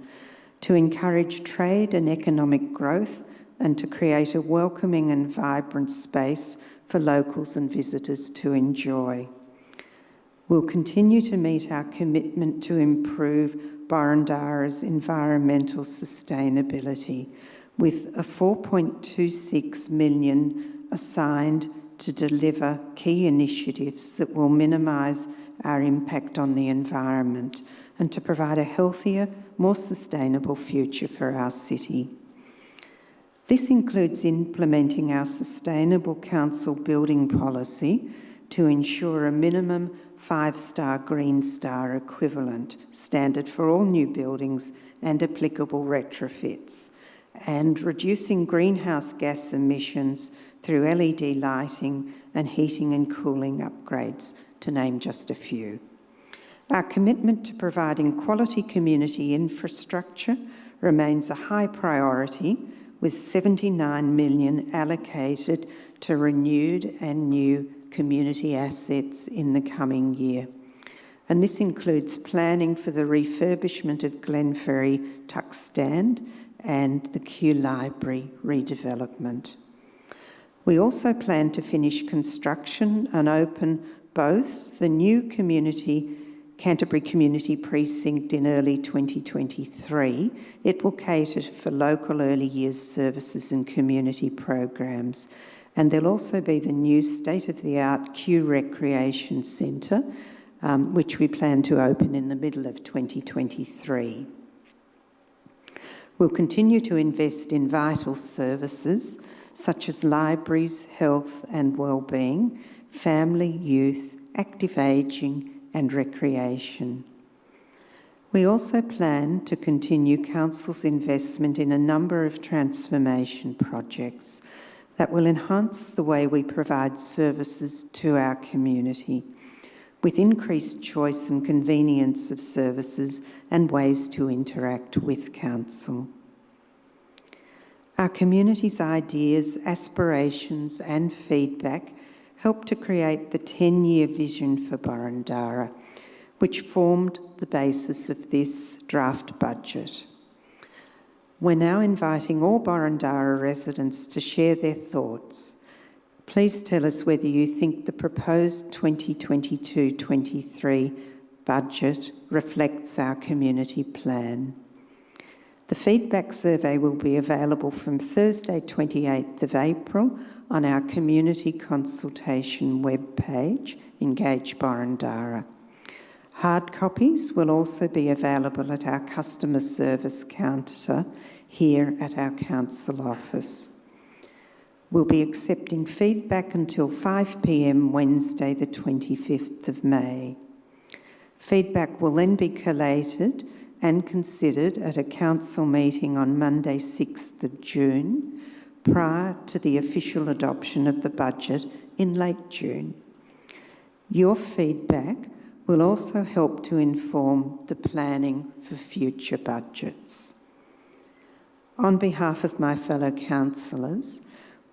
to encourage trade and economic growth and to create a welcoming and vibrant space for locals and visitors to enjoy. We'll continue to meet our commitment to improve Borondara's environmental sustainability, with a $4.26 million assigned to deliver key initiatives that will minimise our impact on the environment and to provide a healthier, more sustainable future for our city. This includes implementing our Sustainable Council building policy to ensure a minimum 5-star Green Star equivalent standard for all new buildings and applicable retrofits, and reducing greenhouse gas emissions through LED lighting and heating and cooling upgrades, to name just a few. Our commitment to providing quality community infrastructure remains a high priority, with $79 million allocated to renewed and new community assets in the coming year. And this includes planning for the refurbishment of Glenferrie Tuck Stand and the Kew Library redevelopment. We also plan to finish construction and open both the new Canterbury Community Precinct in early 2023. It will cater for local early years services and community programs. And there'll also be the new state-of-the-art Kew Recreation Centre, which we plan to open in the middle of 2023. We'll continue to invest in vital services such as libraries, health and wellbeing, family, youth, active ageing and recreation. We also plan to continue Council's investment in a number of transformation projects that will enhance the way we provide services to our community, with increased choice and convenience of services and ways to interact with Council. Our community's ideas, aspirations and feedback helped to create the 10-year vision for Borondara, which formed the basis of this draft budget. We're now inviting all Borondara residents to share their thoughts. Please tell us whether you think the proposed 2022-23 budget reflects our community plan. The feedback survey will be available from Thursday, 28th of April on our community consultation webpage, Engage Borondara. Hard copies will also be available at our customer service counter here at our council office. We'll be accepting feedback until 5 p.m. Wednesday, the 25th of May. Feedback will then be collated and considered at a council meeting on Monday, 6th of June, prior to the official adoption of the budget in late June. Your feedback will also help to inform the planning for future budgets. On behalf of my fellow councillors,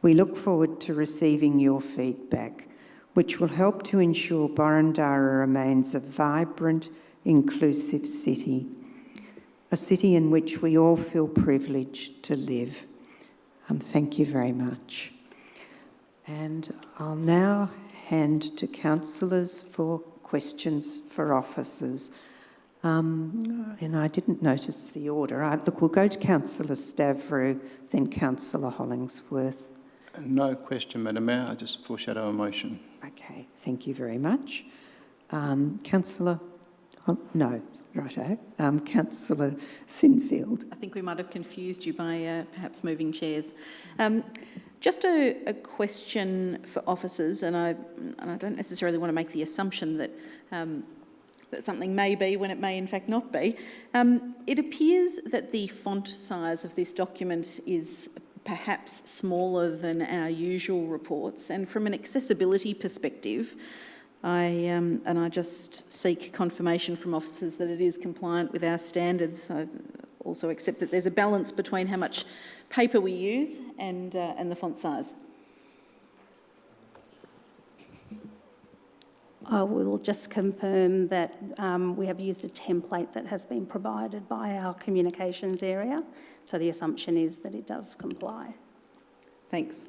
we look forward to receiving your feedback, which will help to ensure Borondara remains a vibrant, inclusive city, a city in which we all feel privileged to live. Thank you very much. And I'll now hand to councillors for questions for officers. And I didn't notice the order. Look, we'll go to Councillor Stavrou, then Councillor Hollingsworth. No question, Madam Mayor. I just foreshadow a motion. Okay, thank you very much. Councillor, no, righto. Councillor Sinfield. I think we might have confused you by perhaps moving chairs. Just a question for officers, and I don't necessarily want to make the assumption that that something may be when it may in fact not be. It appears that the font size of this document is perhaps smaller than our usual reports, and from an accessibility perspective, I just seek confirmation from officers that it is compliant with our standards. I also accept that there's a balance between how much paper we use and the font size. I will just confirm that we have used a template that has been provided by our communications area, so the assumption is that it does comply. Thanks.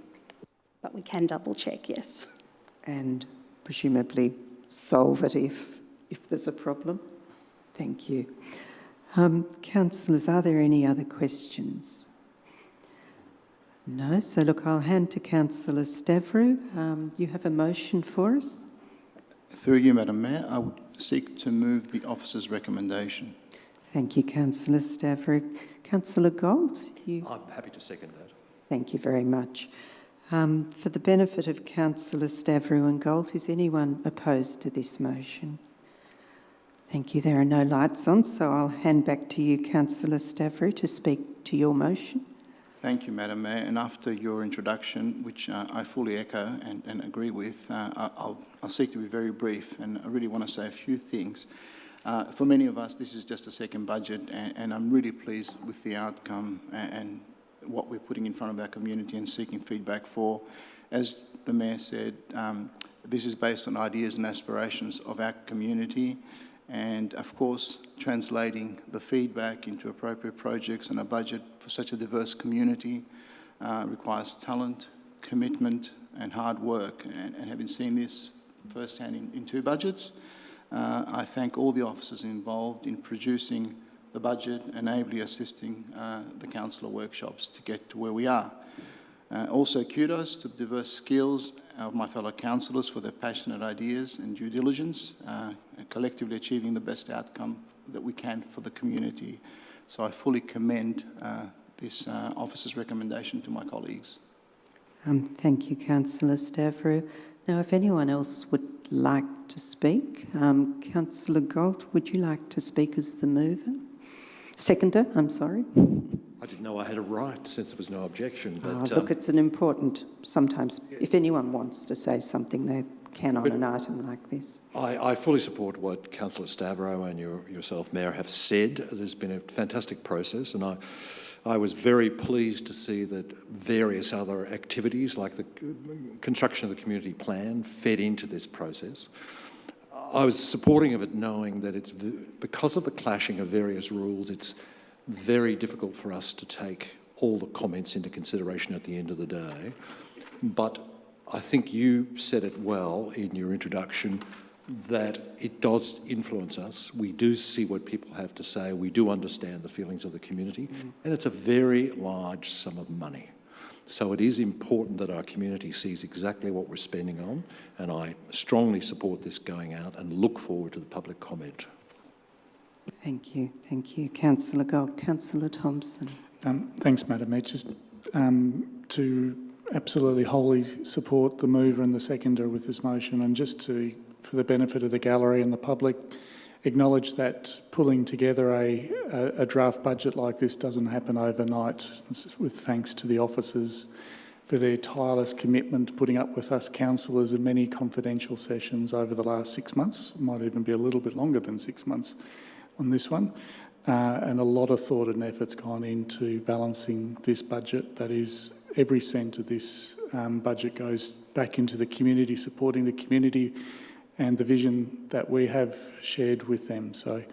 But we can double check, yes. And presumably solve it if there's a problem. Thank you. Councillors, are there any other questions? No, so look, I'll hand to Councillor Stavrou. You have a motion for us? Through you, Madam Mayor, I would seek to move the officer's recommendation. Thank you, Councillor Stavrou. Councillor Gold? I'm happy to second that. Thank you very much. For the benefit of Councillor Stavrou and Gold, is anyone opposed to this motion? Thank you. There are no lights on, so I'll hand back to you, Councillor Stavrou, to speak to your motion. Thank you, Madam Mayor. And after your introduction, which I fully echo and agree with, I'll seek to be very brief, and I really want to say a few things. For many of us, this is just a second budget, and I'm really pleased with the outcome and what we're putting in front of our community and seeking feedback for. As the Mayor said, this is based on ideas and aspirations of our community, and of course, translating the feedback into appropriate projects and a budget for such a diverse community requires talent, commitment, and hard work. And having seen this firsthand in two budgets, I thank all the officers involved in producing the budget and ably assisting the councillor workshops to get to where we are. Also, kudos to the diverse skills of my fellow councillors for their passionate ideas and due diligence, collectively achieving the best outcome that we can for the community. So I fully commend this officer's recommendation to my colleagues. Thank you, Councillor Stavrou. Now, if anyone else would like to speak, Councillor Gold, would you like to speak as the mover? Seconder, I'm sorry. I didn't know I had a right since there was no objection. But, look, it's an important, sometimes, if anyone wants to say something, they can on an item like this. I fully support what Councillor Stavrou and yourself, Mayor, have said. There's been a fantastic process, and I was very pleased to see that various other activities, like the construction of the community plan, fed into this process. I was supporting of it, knowing that it's because of the clashing of various rules, it's very difficult for us to take all the comments into consideration at the end of the day. But I think you said it well in your introduction, that it does influence us. We do see what people have to say. We do understand the feelings of the community. And it's a very large sum of money. So it is important that our community sees exactly what we're spending on. And I strongly support this going out and look forward to the public comment. Thank you. Thank you, Councillor Gold. Councillor Thompson. Thanks, Madam Mayor. Just to absolutely wholly support the mover and the seconder with this motion, and just to, for the benefit of the gallery and the public, acknowledge that pulling together a draft budget like this doesn't happen overnight, with thanks to the officers for their tireless commitment, putting up with us councillors in many confidential sessions over the last 6 months, might even be a little bit longer than 6 months on this one. And a lot of thought and effort's gone into balancing this budget. That is, every cent of this budget goes back into the community, supporting the community and the vision that we have shared with them. So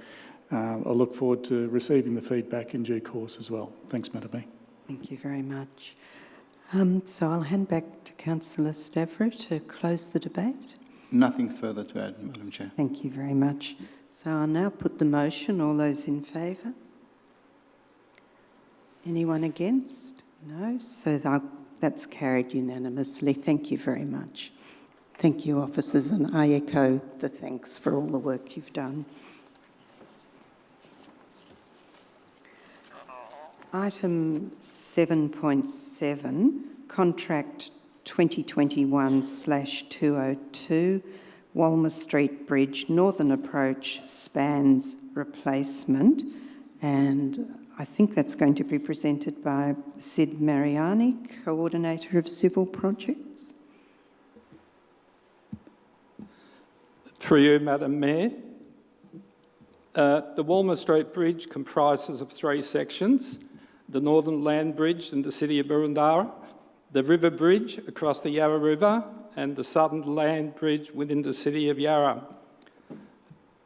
I look forward to receiving the feedback in due course as well. Thanks, Madam Mayor. Thank you very much. So I'll hand back to Councillor Stavrou to close the debate. Nothing further to add, Madam Chair. Thank you very much. So I'll now put the motion. All those in favour? Anyone against? No. So that's carried unanimously. Thank you very much. Thank you, officers, and I echo the thanks for all the work you've done. Item 7.7, Contract 2021/202, Walmer Street Bridge, Northern Approach spans replacement. And I think that's going to be presented by Sid Mariani, Coordinator of Civil Projects. Through you, Madam Mayor. The Walmer Street Bridge comprises of 3 sections: the Northern Land Bridge in the City of Boroondara, the river bridge across the Yarra River and the southern land bridge within the city of Yarra.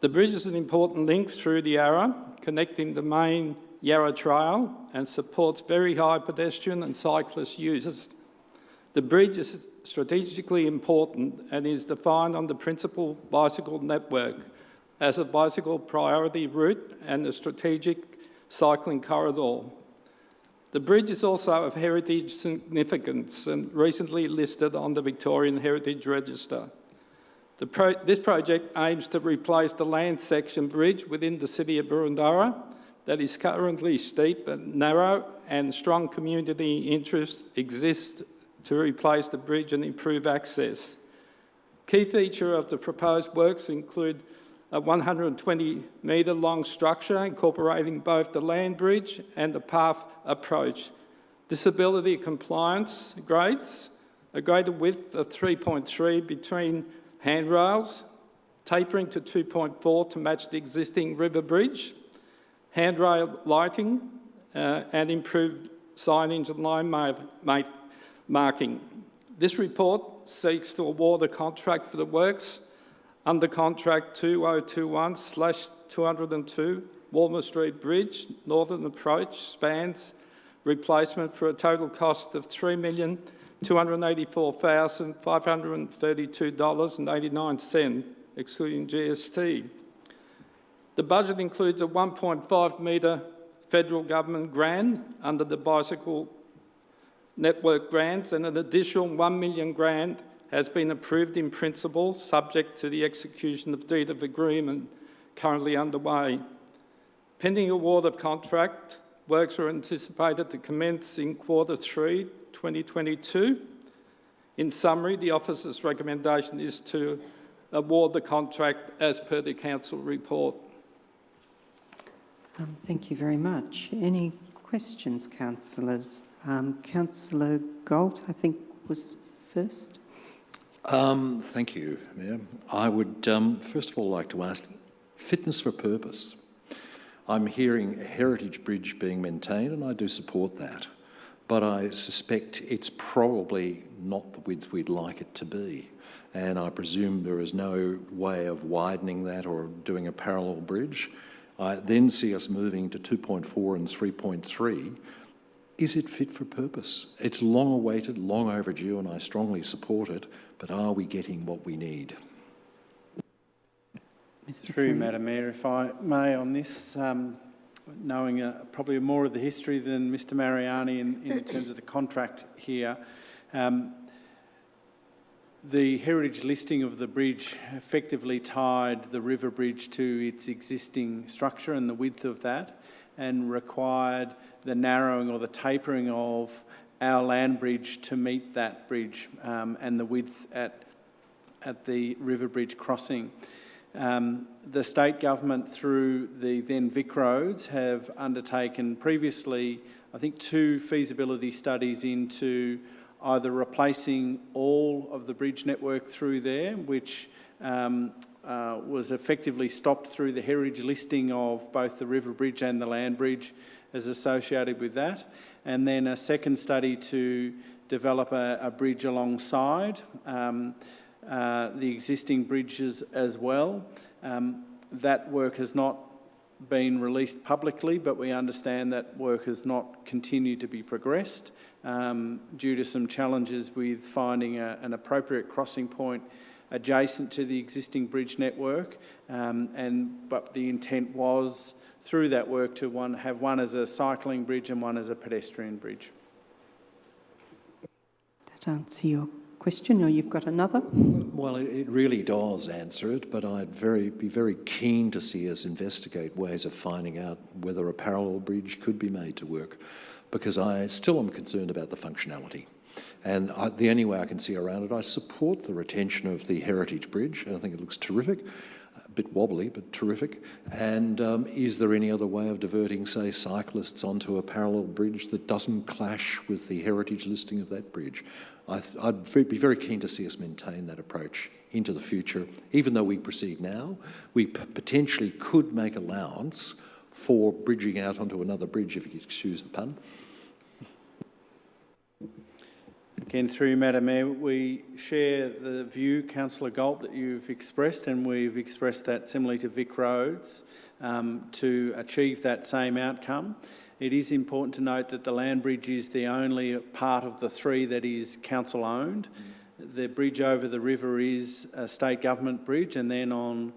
The bridge is an important link through the Yarra, connecting the main Yarra Trail and supports very high pedestrian and cyclist users. The bridge is strategically important and is defined on the principal bicycle network as a bicycle priority route and a strategic cycling corridor. The bridge is also of heritage significance and recently listed on the Victorian Heritage Register. This project aims to replace the land section bridge within the city of Boroondara that is currently steep and narrow, and strong community interest exists to replace the bridge and improve access. Key feature of the proposed works include a 120-metre long structure incorporating both the land bridge and the path approach, disability compliance grades, a graded width of 3.3 between handrails, tapering to 2.4 to match the existing river bridge, handrail lighting, and improved signage and line marking. This report seeks to award a contract for the works under contract 2021/202 Walmer Street Bridge, Northern Approach, spans replacement for a total cost of $3,284,532.89, excluding GST. The budget includes a 1.5 metre federal government grant under the Bicycle Network grants, and an additional $1 million grant has been approved in principle, subject to the execution of deed of agreement currently underway. Pending award of contract, works are anticipated to commence in Q3 2022. In summary, the officer's recommendation is to award the contract as per the council report. Thank you very much. Any questions, councillors? Councillor Galt, I think, was first. Thank you, Mayor. I would first of all like to ask, fitness for purpose. I'm hearing a heritage bridge being maintained, and I do support that, but I suspect it's probably not the width we'd like it to be, and I presume there is no way of widening that or doing a parallel bridge. I then see us moving to 2.4 and 3.3. Is it fit for purpose? It's long awaited, long overdue, and I strongly support it, but are we getting what we need? Through Madam Mayor, if I may, on this, knowing probably more of the history than Mr Mariani in terms of the contract here, the heritage listing of the bridge effectively tied the river bridge to its existing structure and the width of that, and required the narrowing or the tapering of our land bridge to meet that bridge and the width at the river bridge crossing. The state government, through the then Vic Roads, have undertaken previously, I think, 2 feasibility studies into either replacing all of the bridge network through there, which was effectively stopped through the heritage listing of both the river bridge and the land bridge as associated with that, and then a second study to develop a bridge alongside the existing bridges as well. That work has not been released publicly, but we understand that work has not continued to be progressed due to some challenges with finding an appropriate crossing point adjacent to the existing bridge network. But the intent was, through that work, to have one as a cycling bridge and one as a pedestrian bridge. That answer your question, or you've got another? Well, it really does answer it, but I'd be very keen to see us investigate ways of finding out whether a parallel bridge could be made to work, because I still am concerned about the functionality. And the only way I can see around it, I support the retention of the heritage bridge. I think it looks terrific. A bit wobbly, but terrific. And is there any other way of diverting, say, cyclists onto a parallel bridge that doesn't clash with the heritage listing of that bridge? I'd be very keen to see us maintain that approach into the future. Even though we proceed now, we potentially could make allowance for bridging out onto another bridge, if you excuse the pun. Again, through you, Madam Mayor, we share the view, Councillor Galt, that you've expressed, and we've expressed that similarly to Vic Roads, to achieve that same outcome. It is important to note that the land bridge is the only part of the three that is council-owned. The bridge over the river is a state government bridge, and then on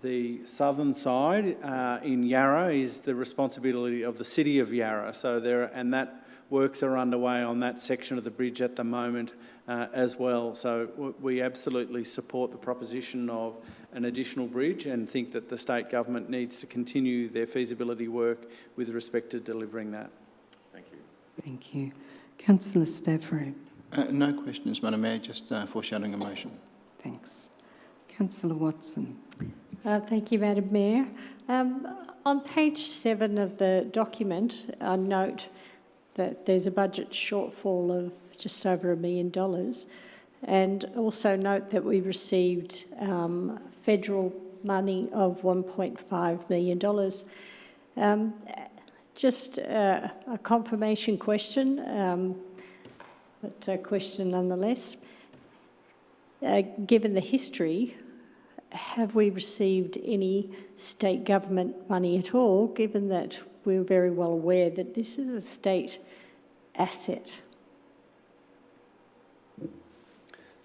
the southern side in Yarra is the responsibility of the City of Yarra. So that works are underway on that section of the bridge at the moment as well. So we absolutely support the proposition of an additional bridge and think that the state government needs to continue their feasibility work with respect to delivering that. Thank you. Thank you. Councillor Stavro. No questions, Madam Mayor, just foreshadowing a motion. Thanks. Councillor Watson. Thank you, Madam Mayor. On page 7 of the document, I note that there's a budget shortfall of just over $1 million, and also note that we received federal money of $1.5 million. Just a confirmation question, but a question nonetheless. Given the history, have we received any state government money at all, given that we're very well aware that this is a state asset?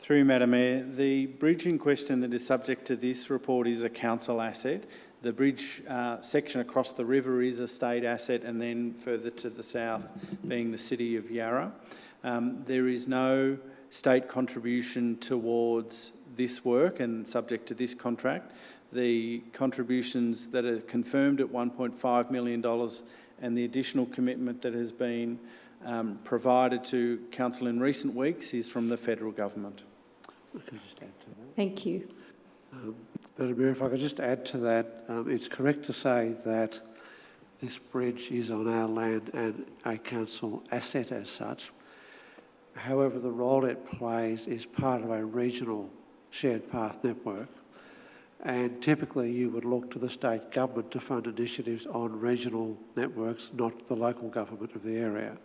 Through you, Madam Mayor, the bridge in question that is subject to this report is a council asset. The bridge section across the river is a state asset, and then further to the south being the City of Yarra. There is no state contribution towards this work and subject to this contract. The contributions that are confirmed at $1.5 million and the additional commitment that has been provided to Council in recent weeks is from the federal government. Can I just add to that? Thank you. Madam Mayor, if I could just add to that, it's correct to say that this bridge is on our land and a council asset as such. However, the role it plays is part of a regional shared path network, and typically you would look to the state government to fund initiatives on regional networks, not the local government of the area.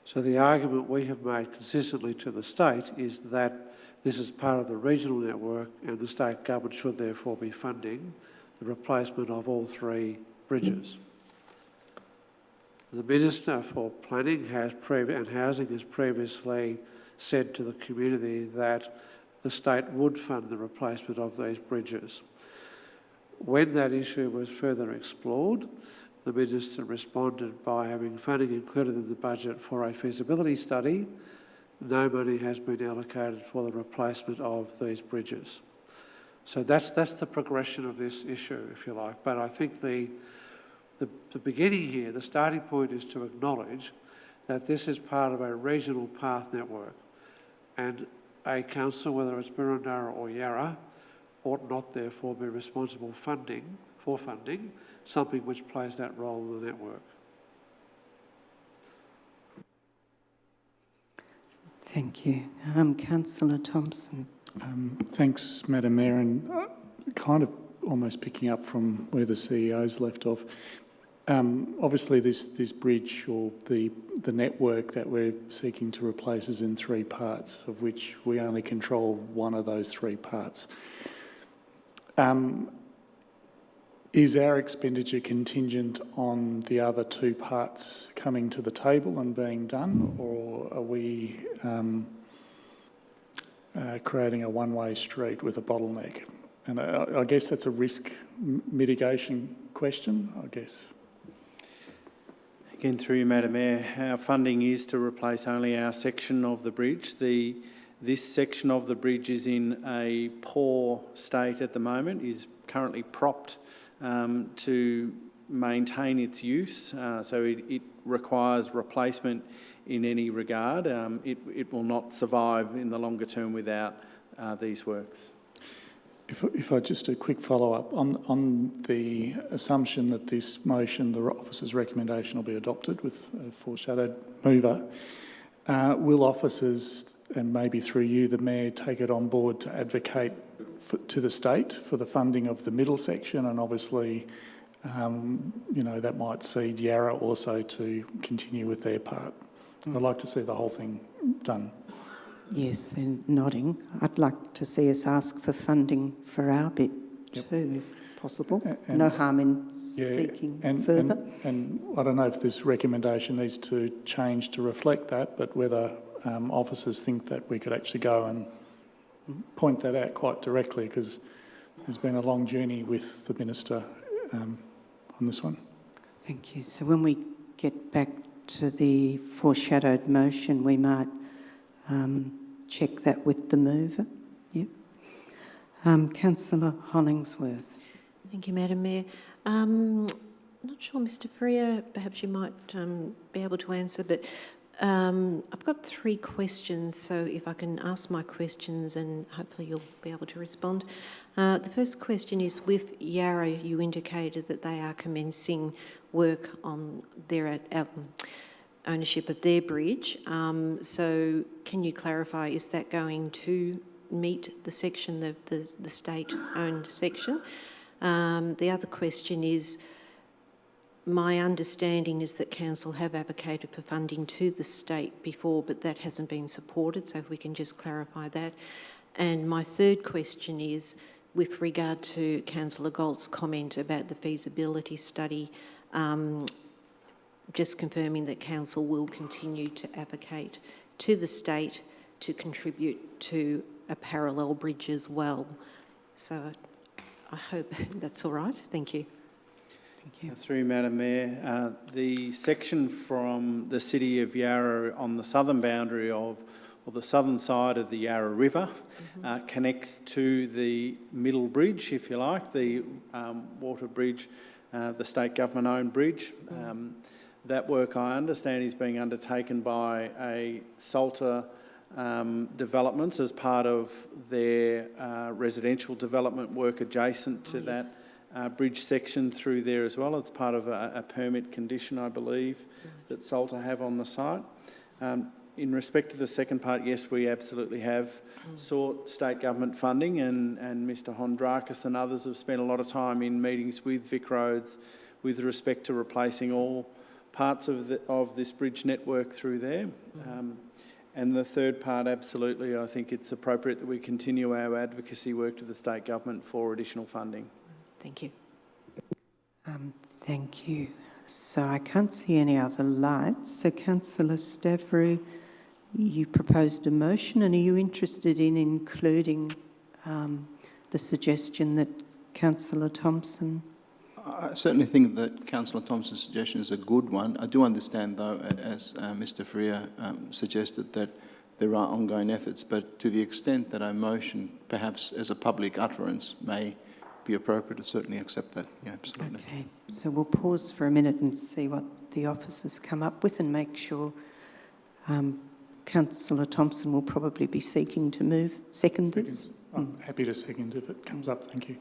So the argument we have made consistently to the state is that this is part of the regional network and the state government should therefore be funding the replacement of all three bridges. The Minister for Planning and Housing has previously said to the community that the state would fund the replacement of these bridges. When that issue was further explored, the Minister responded by having funding included in the budget for a feasibility study. No money has been allocated for the replacement of these bridges. So that's the progression of this issue, if you like. But I think the beginning here, the starting point is to acknowledge that this is part of a regional path network, and a council, whether it's Boroondara or Yarra, ought not therefore be responsible for funding something which plays that role in the network. Thank you. Councillor Thompson. Thanks, Madam Mayor, and kind of almost picking up from where the CEO's left off. Obviously, this bridge or the network that we're seeking to replace is in three parts, of which we only control one of those three parts. Is our expenditure contingent on the other two parts coming to the table and being done, or are we creating a one-way street with a bottleneck? And I guess that's a risk mitigation question, I guess. Again, through you, Madam Mayor, our funding is to replace only our section of the bridge. This section of the bridge is in a poor state at the moment, is currently propped to maintain its use, so it requires replacement in any regard. It will not survive in the longer term without these works. If I just a quick follow-up on the assumption that this motion, the officer's recommendation, will be adopted with a foreshadowed mover, will officers, and maybe through you, the Mayor, take it on board to advocate to the state for the funding of the middle section, and obviously, that might see Yarra also to continue with their part? I'd like to see the whole thing done. Yes, they're nodding. I'd like to see us ask for funding for our bit too, if possible. And- No harm in seeking further. And I don't know if this recommendation needs to change to reflect that, but whether officers think that we could actually go and point that out quite directly, because there's been a long journey with the Minister on this one. Thank you. So when we get back to the foreshadowed motion, we might check that with the mover. Yep. Councillor Hollingsworth. Thank you, Madam Mayor. I'm not sure, Mr Freer, perhaps you might be able to answer, but I've got 3 questions, so if I can ask my questions and hopefully you'll be able to respond. The first question is, with Yarra, you indicated that they are commencing work on their ownership of their bridge. So can you clarify, is that going to meet the section, the state-owned section? The other question is, my understanding is that Council have advocated for funding to the state before, but that hasn't been supported, so if we can just clarify that. And my third question is, with regard to Councillor Galt's comment about the feasibility study, just confirming that Council will continue to advocate to the state to contribute to a parallel bridge as well. So I hope that's all right. Thank you. Through Madam Mayor, the section from the City of Yarra on the southern boundary of the southern side of the Yarra River connects to the middle bridge, if you like, the water bridge, the state government-owned bridge. That work, I understand, is being undertaken by a Salter Developments as part of their residential development work adjacent to that bridge section through there as well. It's part of a permit condition, I believe, that Salter have on the site. In respect to the second part, yes, we absolutely have sought state government funding, and Mr Hondrakis and others have spent a lot of time in meetings with VicRoads with respect to replacing all parts of this bridge network through there. And the third part, absolutely, I think it's appropriate that we continue our advocacy work to the state government for additional funding. Thank you. Thank you. So I can't see any other lights. So Councillor Stavrou, you proposed a motion, and are you interested in including the suggestion that Councillor Thompson? I certainly think that Councillor Thompson's suggestion is a good one. I do understand, though, as Mr Freer suggested, that there are ongoing efforts, but to the extent that a motion, perhaps as a public utterance, may be appropriate, I certainly accept that. Yeah, absolutely. Okay, so we'll pause for a minute and see what the officers come up with and make sure Councillor Thompson will probably be seeking to move. Second this? I'm happy to second if it comes up. Thank you.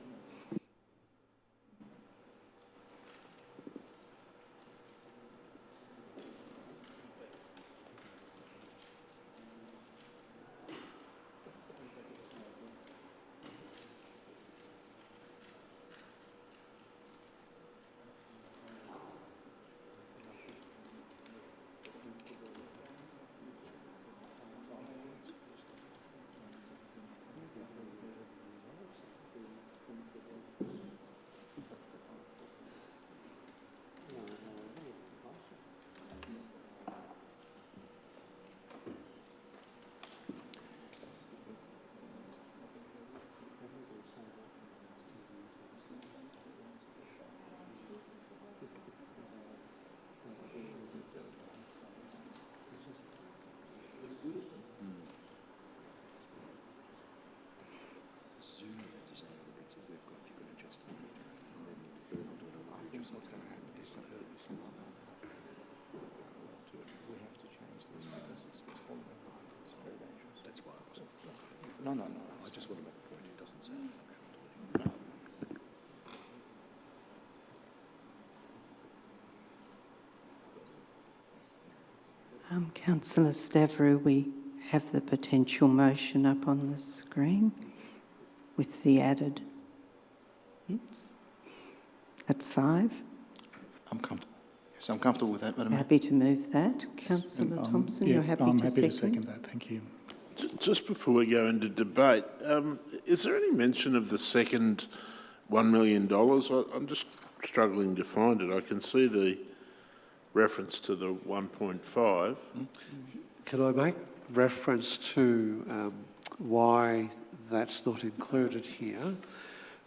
No, I just want to make a point. It doesn't sound functional. Councillor Stavrou, we have the potential motion up on the screen with the added bits at 5. I'm comfortable. Yes, I'm comfortable with that, Madam Mayor. Happy to move that. Councillor Thompson, you're happy I'm to happy second? to second that, thank you. Just before we go into debate, is there any mention of the second $1 million? I'm just struggling to find it. I can see the reference to the 1.5. Can I make reference to why that's not included here,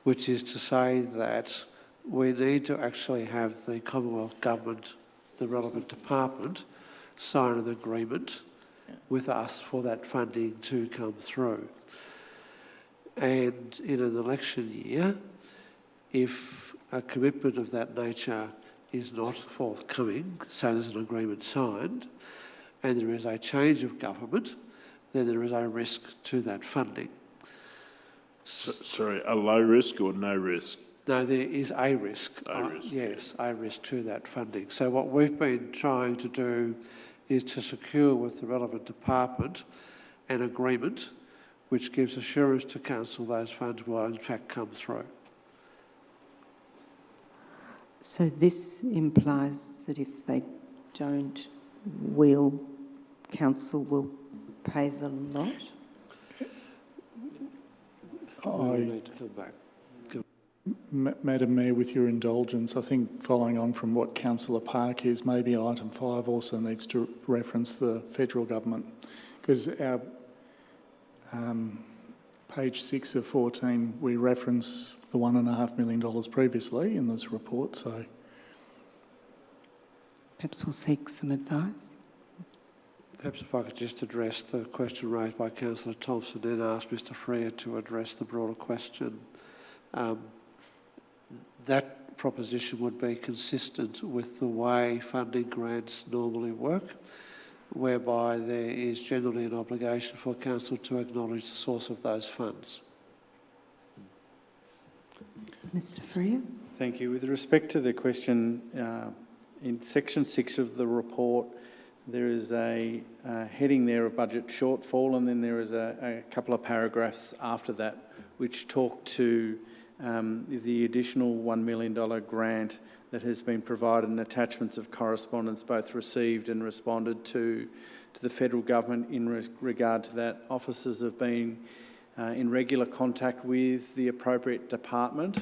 which is to say that we need to actually have the Commonwealth Government, the relevant department, sign an agreement with us for that funding to come through. And in an election year, if a commitment of that nature is not forthcoming, so there's an agreement signed, and there is a change of government, then there is a risk to that funding. Sorry, a low risk or no risk? No, there is a risk. Yes, a risk to that funding. So what we've been trying to do is to secure with the relevant department an agreement which gives assurance to council those funds will in fact come through. So this implies that if they don't, council will pay the lot? I need to come back. Madam Mayor, with your indulgence, I think following on from what Councillor Park is, maybe item 5 also needs to reference the federal government, because our page 6 of 14, we reference the $1.5 million previously in this report, so... Perhaps we'll seek some advice. Perhaps if I could just address the question raised by Councillor Thompson, then ask Mr Freer to address the broader question. That proposition would be consistent with the way funding grants normally work, whereby there is generally an obligation for council to acknowledge the source of those funds. Mr Freer? Thank you. With respect to the question, in section 6 of the report, there is a heading there, a budget shortfall, and then there is a couple of paragraphs after that which talk to the additional $1 million grant that has been provided and attachments of correspondence both received and responded to the federal government in regard to that. Officers have been in regular contact with the appropriate department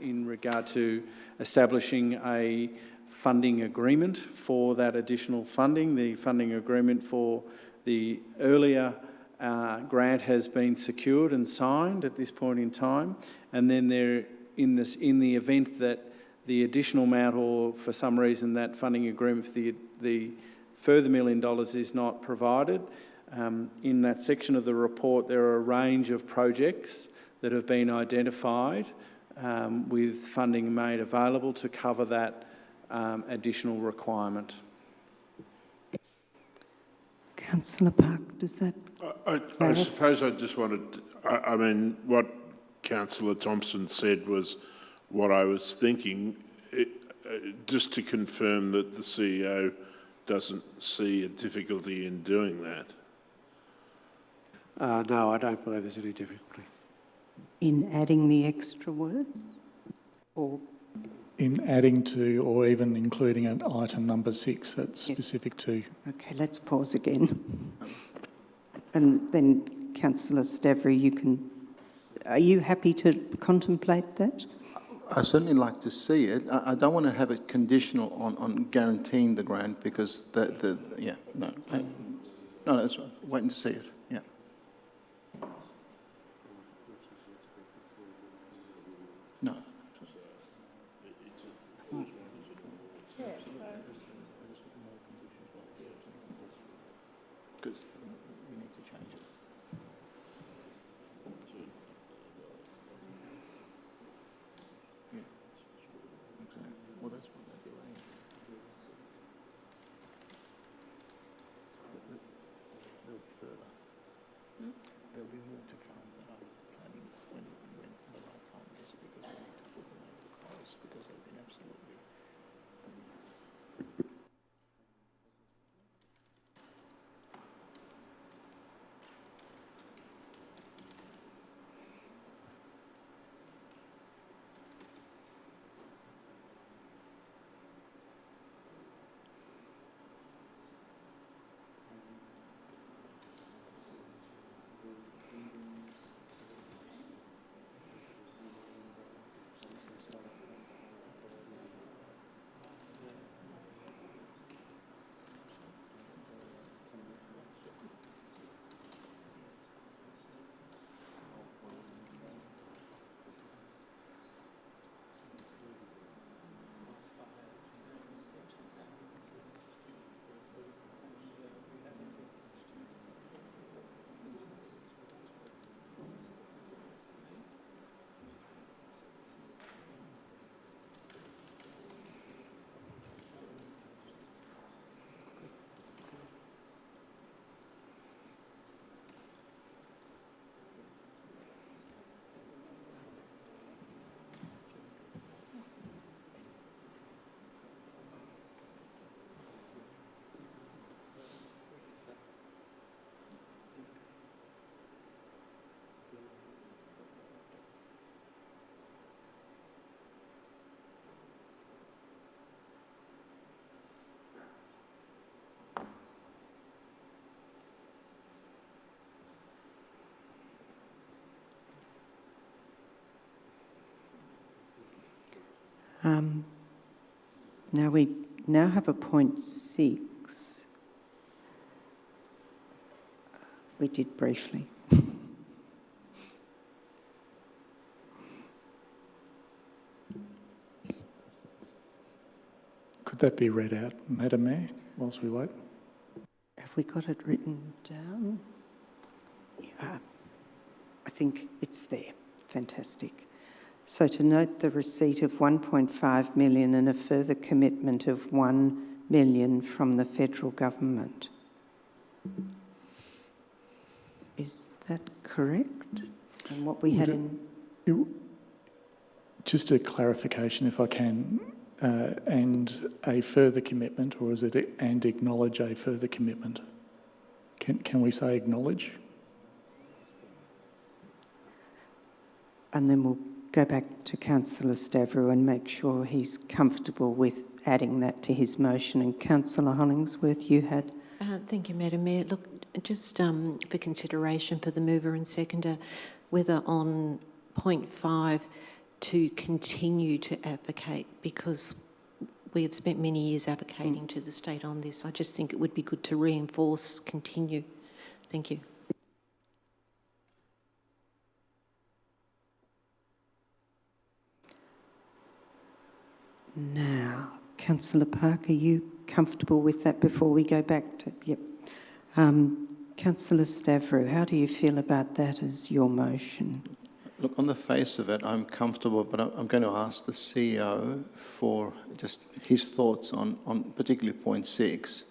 in regard to establishing a funding agreement for that additional funding. The funding agreement for the earlier grant has been secured and signed at this point in time, and then there, in the event that the additional amount, or for some reason that funding agreement for the further $1 million is not provided, in that section of the report there are a range of projects that have been identified with funding made available to cover that additional requirement. Councillor Park, does that... I suppose I just wanted... I mean, what Councillor Thompson said was what I was thinking. Just to confirm that the CEO doesn't see a difficulty in doing that. No, I don't believe there's any difficulty. In adding the extra words? Or... In adding to, or even including an item number 6 that's specific to... Okay, let's pause again. And then, Councillor Stavrey, are you happy to contemplate that? I certainly like to see it. I don't want to have it conditional on guaranteeing the grant, because no, that's right. Waiting to see it. Yeah. No. Good. We need to change it. Yeah. Okay. Well, that's what they're doing. There'll be further. There'll be more to come, but I'm planning when the right time is, because we need to put them over the coals, because they've been absolutely... Now we now have a point 6. We did briefly. Could that be read out, Madam Mayor, whilst we wait? Have we got it written down? Yeah, I think it's there. Fantastic. So to note the receipt of 1.5 million and a further commitment of 1 million from the federal government. Is that correct? And what we had in... Just a clarification, if I can, and a further commitment, or is it and acknowledge a further commitment? Can we say acknowledge? And then we'll go back to Councillor Stavro and make sure he's comfortable with adding that to his motion. And Councillor Hollingsworth, you had... Thank you, Madam Mayor. Look, just for consideration for the mover and seconder, whether on point 5 to continue to advocate, because we have spent many years advocating to the state on this. I just think it would be good to reinforce continue. Thank you. Now, Councillor Park, are you comfortable with that before we go back to... Yep. Councillor Stavro, how do you feel about that as your motion? Look, on the face of it, I'm comfortable, but I'm going to ask the CEO for just his thoughts on particularly point 6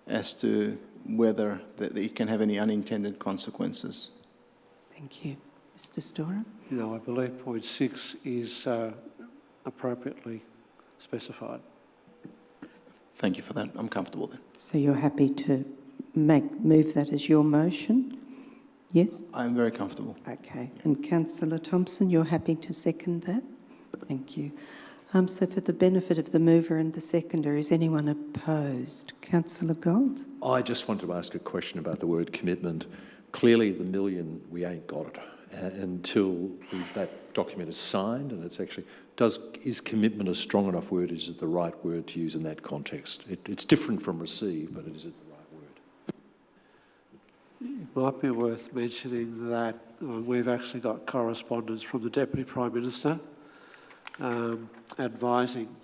as to whether that it can have any unintended consequences. Thank you. Mr. Storer? No, I believe point 6 is appropriately specified. Thank you for that. I'm comfortable then. So you're happy to move that as your motion? Yes? I'm very comfortable. Okay. And Councillor Thompson, you're happy to second that? Thank you. So for the benefit of the mover and the seconder, is anyone opposed? Councillor Gold? I just wanted to ask a question about the word commitment. Clearly, the million, we ain't got it until that document is signed, and it's actually... Is commitment a strong enough word? Is it the right word to use in that context? It's different from receive, but is it the right word? It might be worth mentioning that we've actually got correspondence from the Deputy Prime Minister advising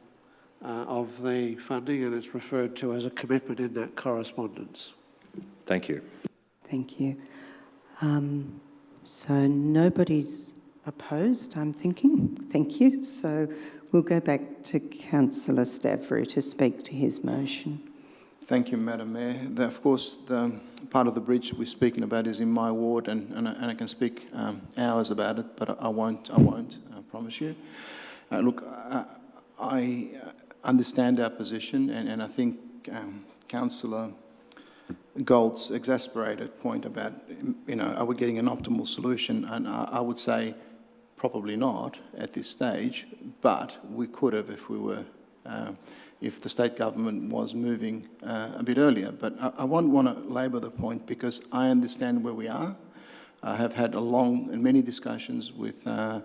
of the funding, and it's referred to as a commitment in that correspondence. Thank you. Thank you. So nobody's opposed, I'm thinking. Thank you. So we'll go back to Councillor Stavro to speak to his motion. Thank you, Madam Mayor. Of course, the part of the bridge we're speaking about is in my ward, and I can speak hours about it, but I won't, I promise you. Look, I understand our position, and I think Councillor Gold's exasperated point about, are we getting an optimal solution? And I would say probably not at this stage, but we could have if we were, if the state government was moving a bit earlier. But I won't want to labour the point because I understand where we are. I have had long and many discussions with Mr.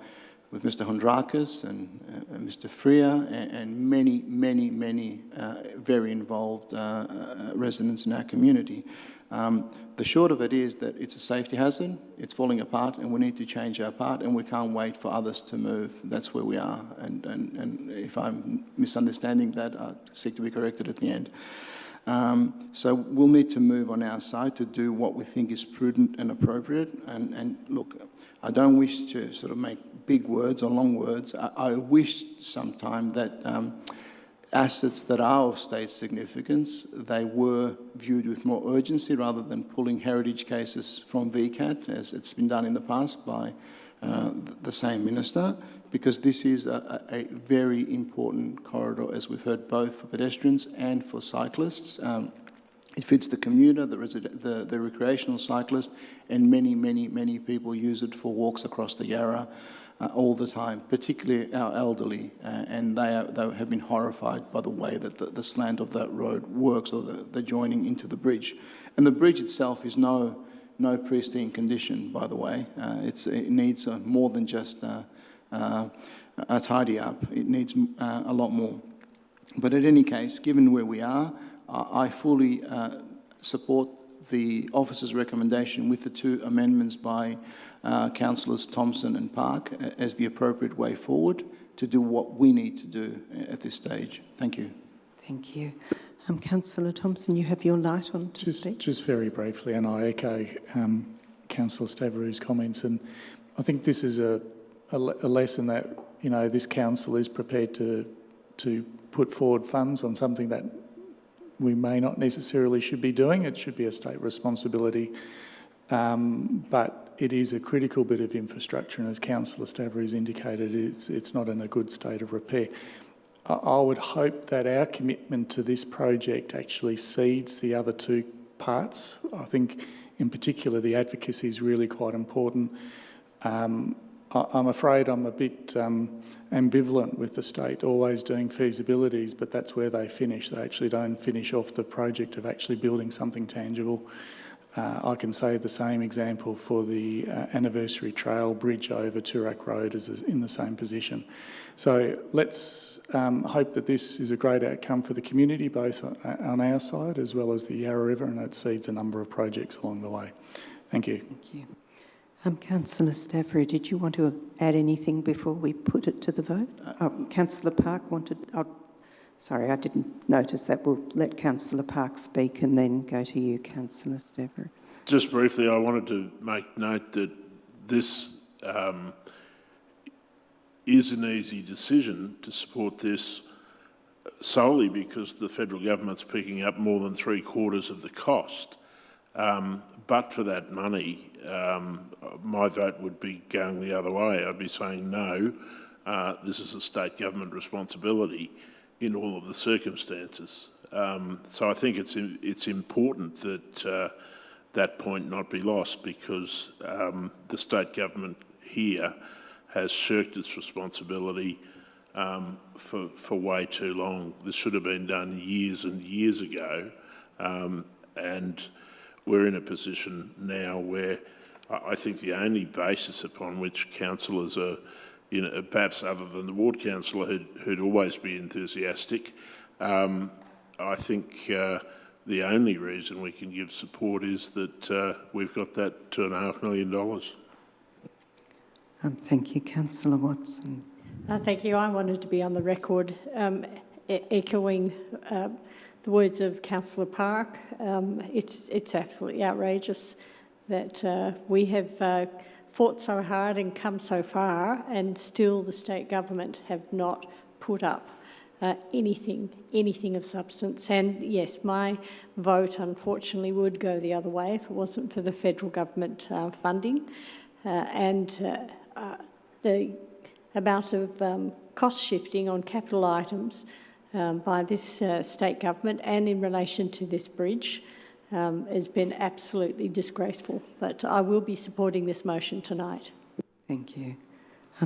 Hondrakis and Mr. Freer and many very involved residents in our community. The short of it is that it's a safety hazard, it's falling apart, and we need to change our part, and we can't wait for others to move. That's where we are, and if I'm misunderstanding that, I'll seek to be corrected at the end. So we'll need to move on our side to do what we think is prudent and appropriate, and look, I don't wish to sort of make big words or long words. I wish sometime that assets that are of state significance, they were viewed with more urgency rather than pulling heritage cases from VCAT, as it's been done in the past by the same minister, because this is a very important corridor, as we've heard, both for pedestrians and for cyclists. It fits the commuter, the recreational cyclist, and many people use it for walks across the Yarra all the time, particularly our elderly, and they have been horrified by the way that the slant of that road works, or the joining into the bridge. And the bridge itself is no pristine condition, by the way. It needs more than just a tidy up. It needs a lot more. But in any case, given where we are, I fully support the officer's recommendation with the 2 amendments by Councillors Thompson and Park as the appropriate way forward to do what we need to do at this stage. Thank you. Thank you. Councillor Thompson, you have your light on to speak. Just very briefly, and I echo Councillor Stavrou's comments, and I think this is a lesson that, you know, this council is prepared to put forward funds on something that we may not necessarily should be doing. It should be a state responsibility, but it is a critical bit of infrastructure, and as Councillor Stavrou indicated, it's not in a good state of repair. I would hope that our commitment to this project actually seeds the other 2 parts. I think in particular the advocacy is really quite important. I'm afraid I'm a bit ambivalent with the state always doing feasibilities, but that's where they finish. They actually don't finish off the project of actually building something tangible. I can say the same example for the Anniversary Trail bridge over Toorak Road is in the same position. So let's hope that this is a great outcome for the community, both on our side as well as the Yarra River, and it seeds a number of projects along the way. Thank you. Thank you. Councillor Stavrou, did you want to add anything before we put it to the vote? Councillor Park wanted... sorry, I didn't notice that. We'll let Councillor Park speak and then go to you, Councillor Stavrou. Just briefly, I wanted to make note that this is an easy decision to support this solely because the federal government's picking up more than 3/4 of the cost. But for that money, my vote would be going the other way. I'd be saying no, this is a state government responsibility in all of the circumstances. So I think it's important that that point not be lost, because the state government here has shirked its responsibility for way too long. This should have been done years and years ago, and we're in a position now where I think the only basis upon which councillors are, perhaps other than the ward councillor who'd always be enthusiastic, I think the only reason we can give support is that we've got that $2.5 million. Thank you, Councillor Watson. Thank you. I wanted to be on the record echoing the words of Councillor Park. It's absolutely outrageous that we have fought so hard and come so far, and still the state government have not put up anything of substance. And yes, my vote unfortunately would go the other way if it wasn't for the federal government funding and the amount of cost shifting on capital items by this state government and in relation to this bridge has been absolutely disgraceful. But I will be supporting this motion tonight. Thank you.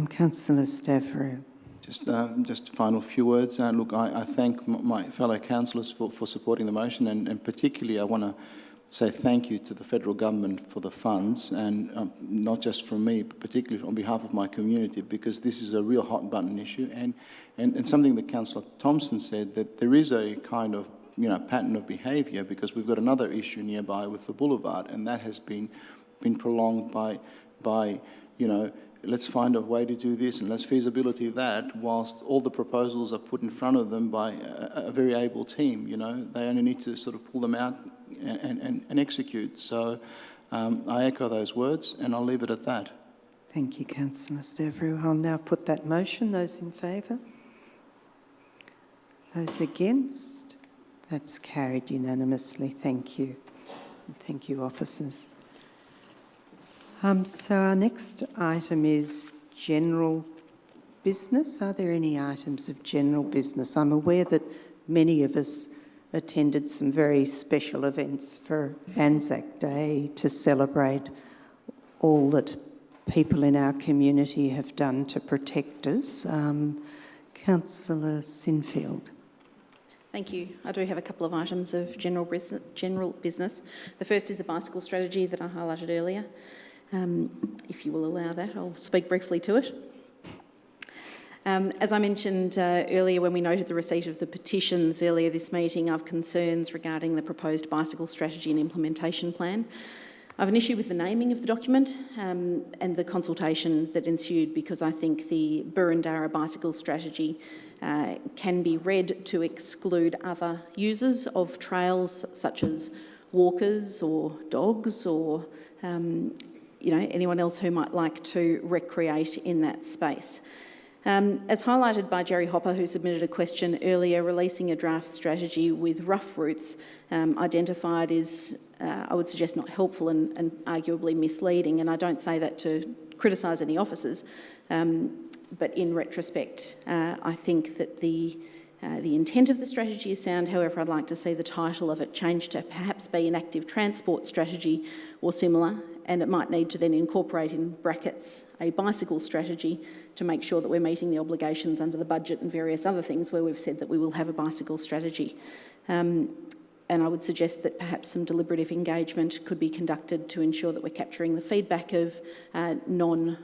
Councillor Stavrou. Just a final few words. Look, I thank my fellow councillors for supporting the motion, and particularly I want to say thank you to the federal government for the funds, and not just from me, but particularly on behalf of my community, because this is a real hot button issue, and something that Councillor Thompson said, that there is a kind of pattern of behaviour, because we've got another issue nearby with the boulevard, and that has been prolonged by let's find a way to do this and let's feasibility that, whilst all the proposals are put in front of them by a very able team. They only need to sort of pull them out and execute. So I echo those words, and I'll leave it at that. Thank you, Councillor Stavrou. I'll now put that motion. Those in favour? Those against? That's carried unanimously. Thank you. And thank you, officers. So our next item is general business. Are there any items of general business? I'm aware that many of us attended some very special events for Anzac Day to celebrate all that people in our community have done to protect us. Councillor Sinfield. Thank you. I do have a couple of items of general business. The first is the bicycle strategy that I highlighted earlier. If you will allow that, I'll speak briefly to it. As I mentioned earlier when we noted the receipt of the petitions earlier this meeting, I've concerns regarding the proposed bicycle strategy and implementation plan. I have an issue with the naming of the document and the consultation that ensued, because I think the Burundara bicycle strategy can be read to exclude other users of trails such as walkers or dogs or anyone else who might like to recreate in that space. As highlighted by Jerry Hopper, who submitted a question earlier, releasing a draft strategy with rough routes identified is, I would suggest, not helpful and arguably misleading. And I don't say that to criticise any officers, but in retrospect, I think that the intent of the strategy is sound. However, I'd like to see the title of it changed to perhaps be an active transport strategy or similar, and it might need to then incorporate in brackets a bicycle strategy to make sure that we're meeting the obligations under the budget and various other things where we've said that we will have a bicycle strategy. And I would suggest that perhaps some deliberative engagement could be conducted to ensure that we're capturing the feedback of non-lycra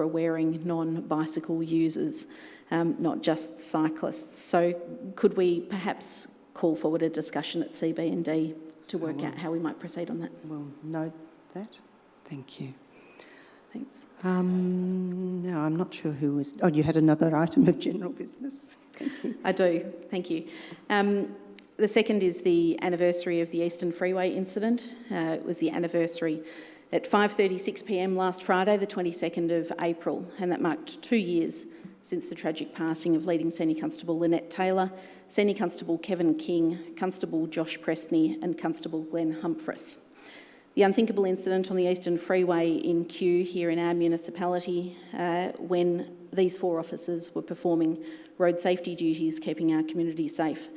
wearing, non-bicycle users, not just cyclists. So could we perhaps call forward a discussion at CB&D to work out how we might proceed on that? We'll note that. Thank you. Thanks. No, I'm not sure who was... Oh, you had another item of general business. Thank you. I do, thank you. The second is the anniversary of the Eastern Freeway incident. It was the anniversary at 5:36 p.m. last Friday, the 22nd of April, and that marked 2 years since the tragic passing of leading Senior Constable Lynette Taylor, Senior Constable Kevin King, Constable Josh Presney and Constable Glenn Humphreys. The unthinkable incident on the Eastern Freeway in Kew here in our municipality when these 4 officers were performing road safety duties, keeping our community safe.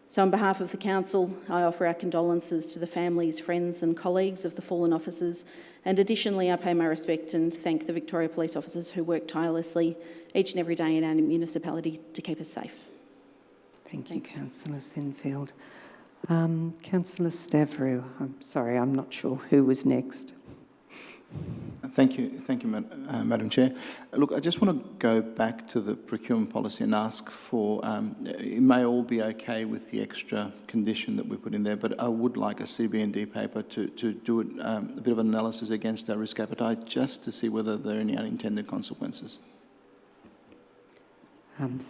So on behalf of the Council, I offer our condolences to the families, friends and colleagues of the fallen officers, and additionally I pay my respect and thank the Victoria Police officers who work tirelessly each and every day in our municipality to keep us safe. Thank you, Councillor Sinfield. Councillor Stavrou, I'm sorry, I'm not sure who was next. Thank you, Madam Chair. Look, I just want to go back to the procurement policy and ask for, it may all be okay with the extra condition that we put in there, but I would like a CB&D paper to do a bit of an analysis against our risk appetite, just to see whether there are any unintended consequences.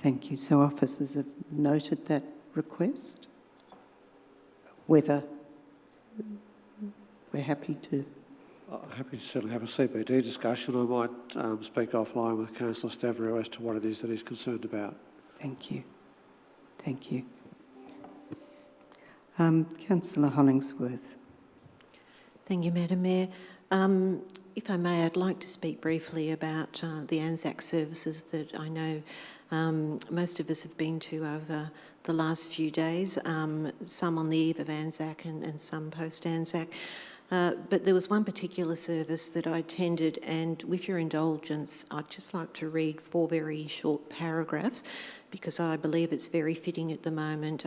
Thank you. So officers have noted that request. Whether we're happy to... Happy to certainly have a CBD discussion. I might speak offline with Councillor Stavrou as to what it is that he's concerned about. Thank you. Thank you. Councillor Hollingsworth. Thank you, Madam Mayor. If I may, I'd like to speak briefly about the ANZAC services that I know most of us have been to over the last few days, some on the eve of ANZAC and some post-ANZAC. But there was one particular service that I attended, and with your indulgence, I'd just like to read 4 very short paragraphs because I believe it's very fitting at the moment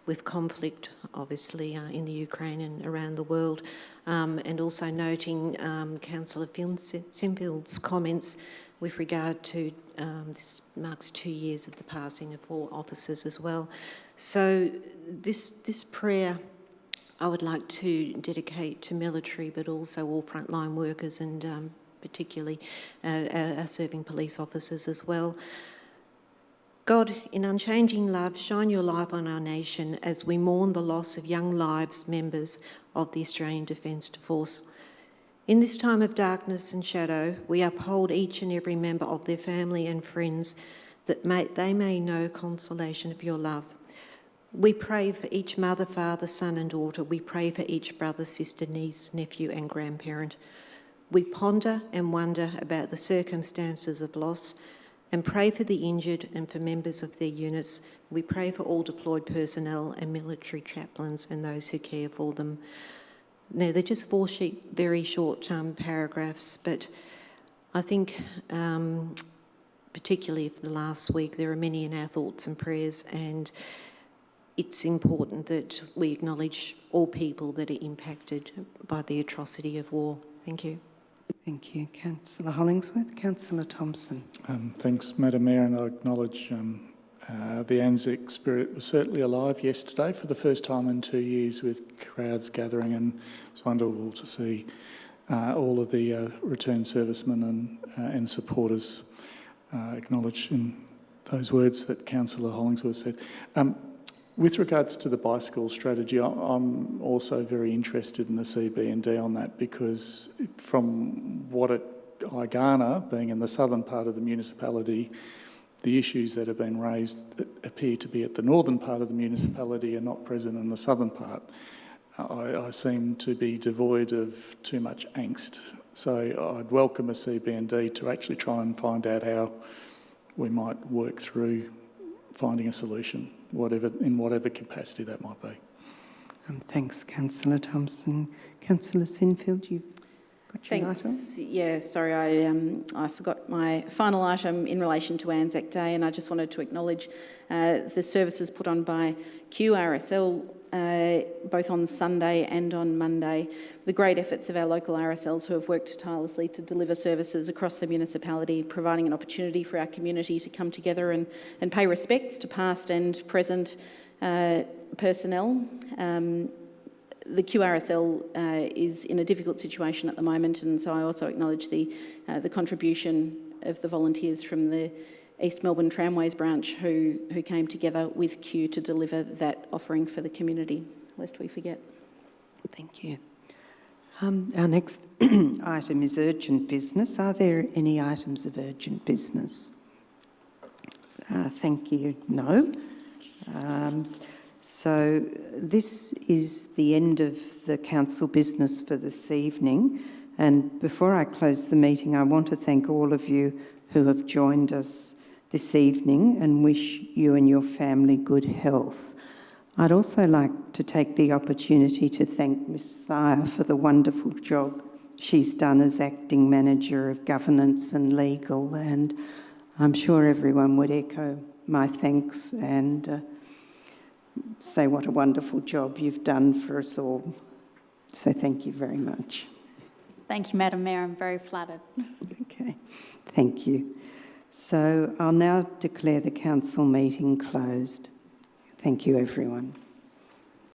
with conflict, obviously, in the Ukraine and around the world, and also noting Councillor Sinfield's comments with regard to this marks 2 years of the passing of 4 officers as well. So this prayer I would like to dedicate to military, but also all frontline workers and particularly our serving police officers as well. God, in unchanging love, shine your light on our nation as we mourn the loss of young lives, members of the Australian Defence Force. In this time of darkness and shadow, we uphold each and every member of their family and friends that they may know consolation of your love. We pray for each mother, father, son and daughter. We pray for each brother, sister, niece, nephew and grandparent. We ponder and wonder about the circumstances of loss and pray for the injured and for members of their units. We pray for all deployed personnel and military chaplains and those who care for them. Now, they're just 4 very short paragraphs, but I think particularly for the last week, there are many in our thoughts and prayers, and it's important that we acknowledge all people that are impacted by the atrocity of war. Thank you. Thank you, Councillor Hollingsworth. Councillor Thompson. Thanks, Madam Mayor, and I acknowledge the Anzac spirit was certainly alive yesterday for the first time in 2 years with crowds gathering, and it was wonderful to see all of the returned servicemen and supporters acknowledged in those words that Councillor Hollingsworth said. With regards to the bicycle strategy, I'm also very interested in the CB&D on that, because from what I garner, being in the southern part of the municipality, the issues that have been raised appear to be at the northern part of the municipality and not present in the southern part. I seem to be devoid of too much angst. So I'd welcome a CB&D to actually try and find out how we might work through finding a solution, in whatever capacity that might be. Thanks, Councillor Thompson. Councillor Sinfield, you've got your item? Thanks. Yeah, sorry, I forgot my final item in relation to Anzac Day, and I just wanted to acknowledge the services put on by QRSL both on Sunday and on Monday, the great efforts of our local RSLs who have worked tirelessly to deliver services across the municipality, providing an opportunity for our community to come together and pay respects to past and present personnel. The QRSL is in a difficult situation at the moment, and so I also acknowledge the contribution of the volunteers from the East Melbourne Tramways branch who came together with Q to deliver that offering for the community, lest we forget. Thank you. Our next item is urgent business. Are there any items of urgent business? Thank you. No. So this is the end of the council business for this evening. And before I close the meeting, I want to thank all of you who have joined us this evening and wish you and your family good health. I'd also like to take the opportunity to thank Ms. Thayer for the wonderful job she's done as Acting Manager of Governance and Legal, and I'm sure everyone would echo my thanks and say what a wonderful job you've done for us all. So thank you very much. Thank you, Madam Mayor. I'm very flattered. Okay, thank you. So I'll now declare the council meeting closed. Thank you, everyone.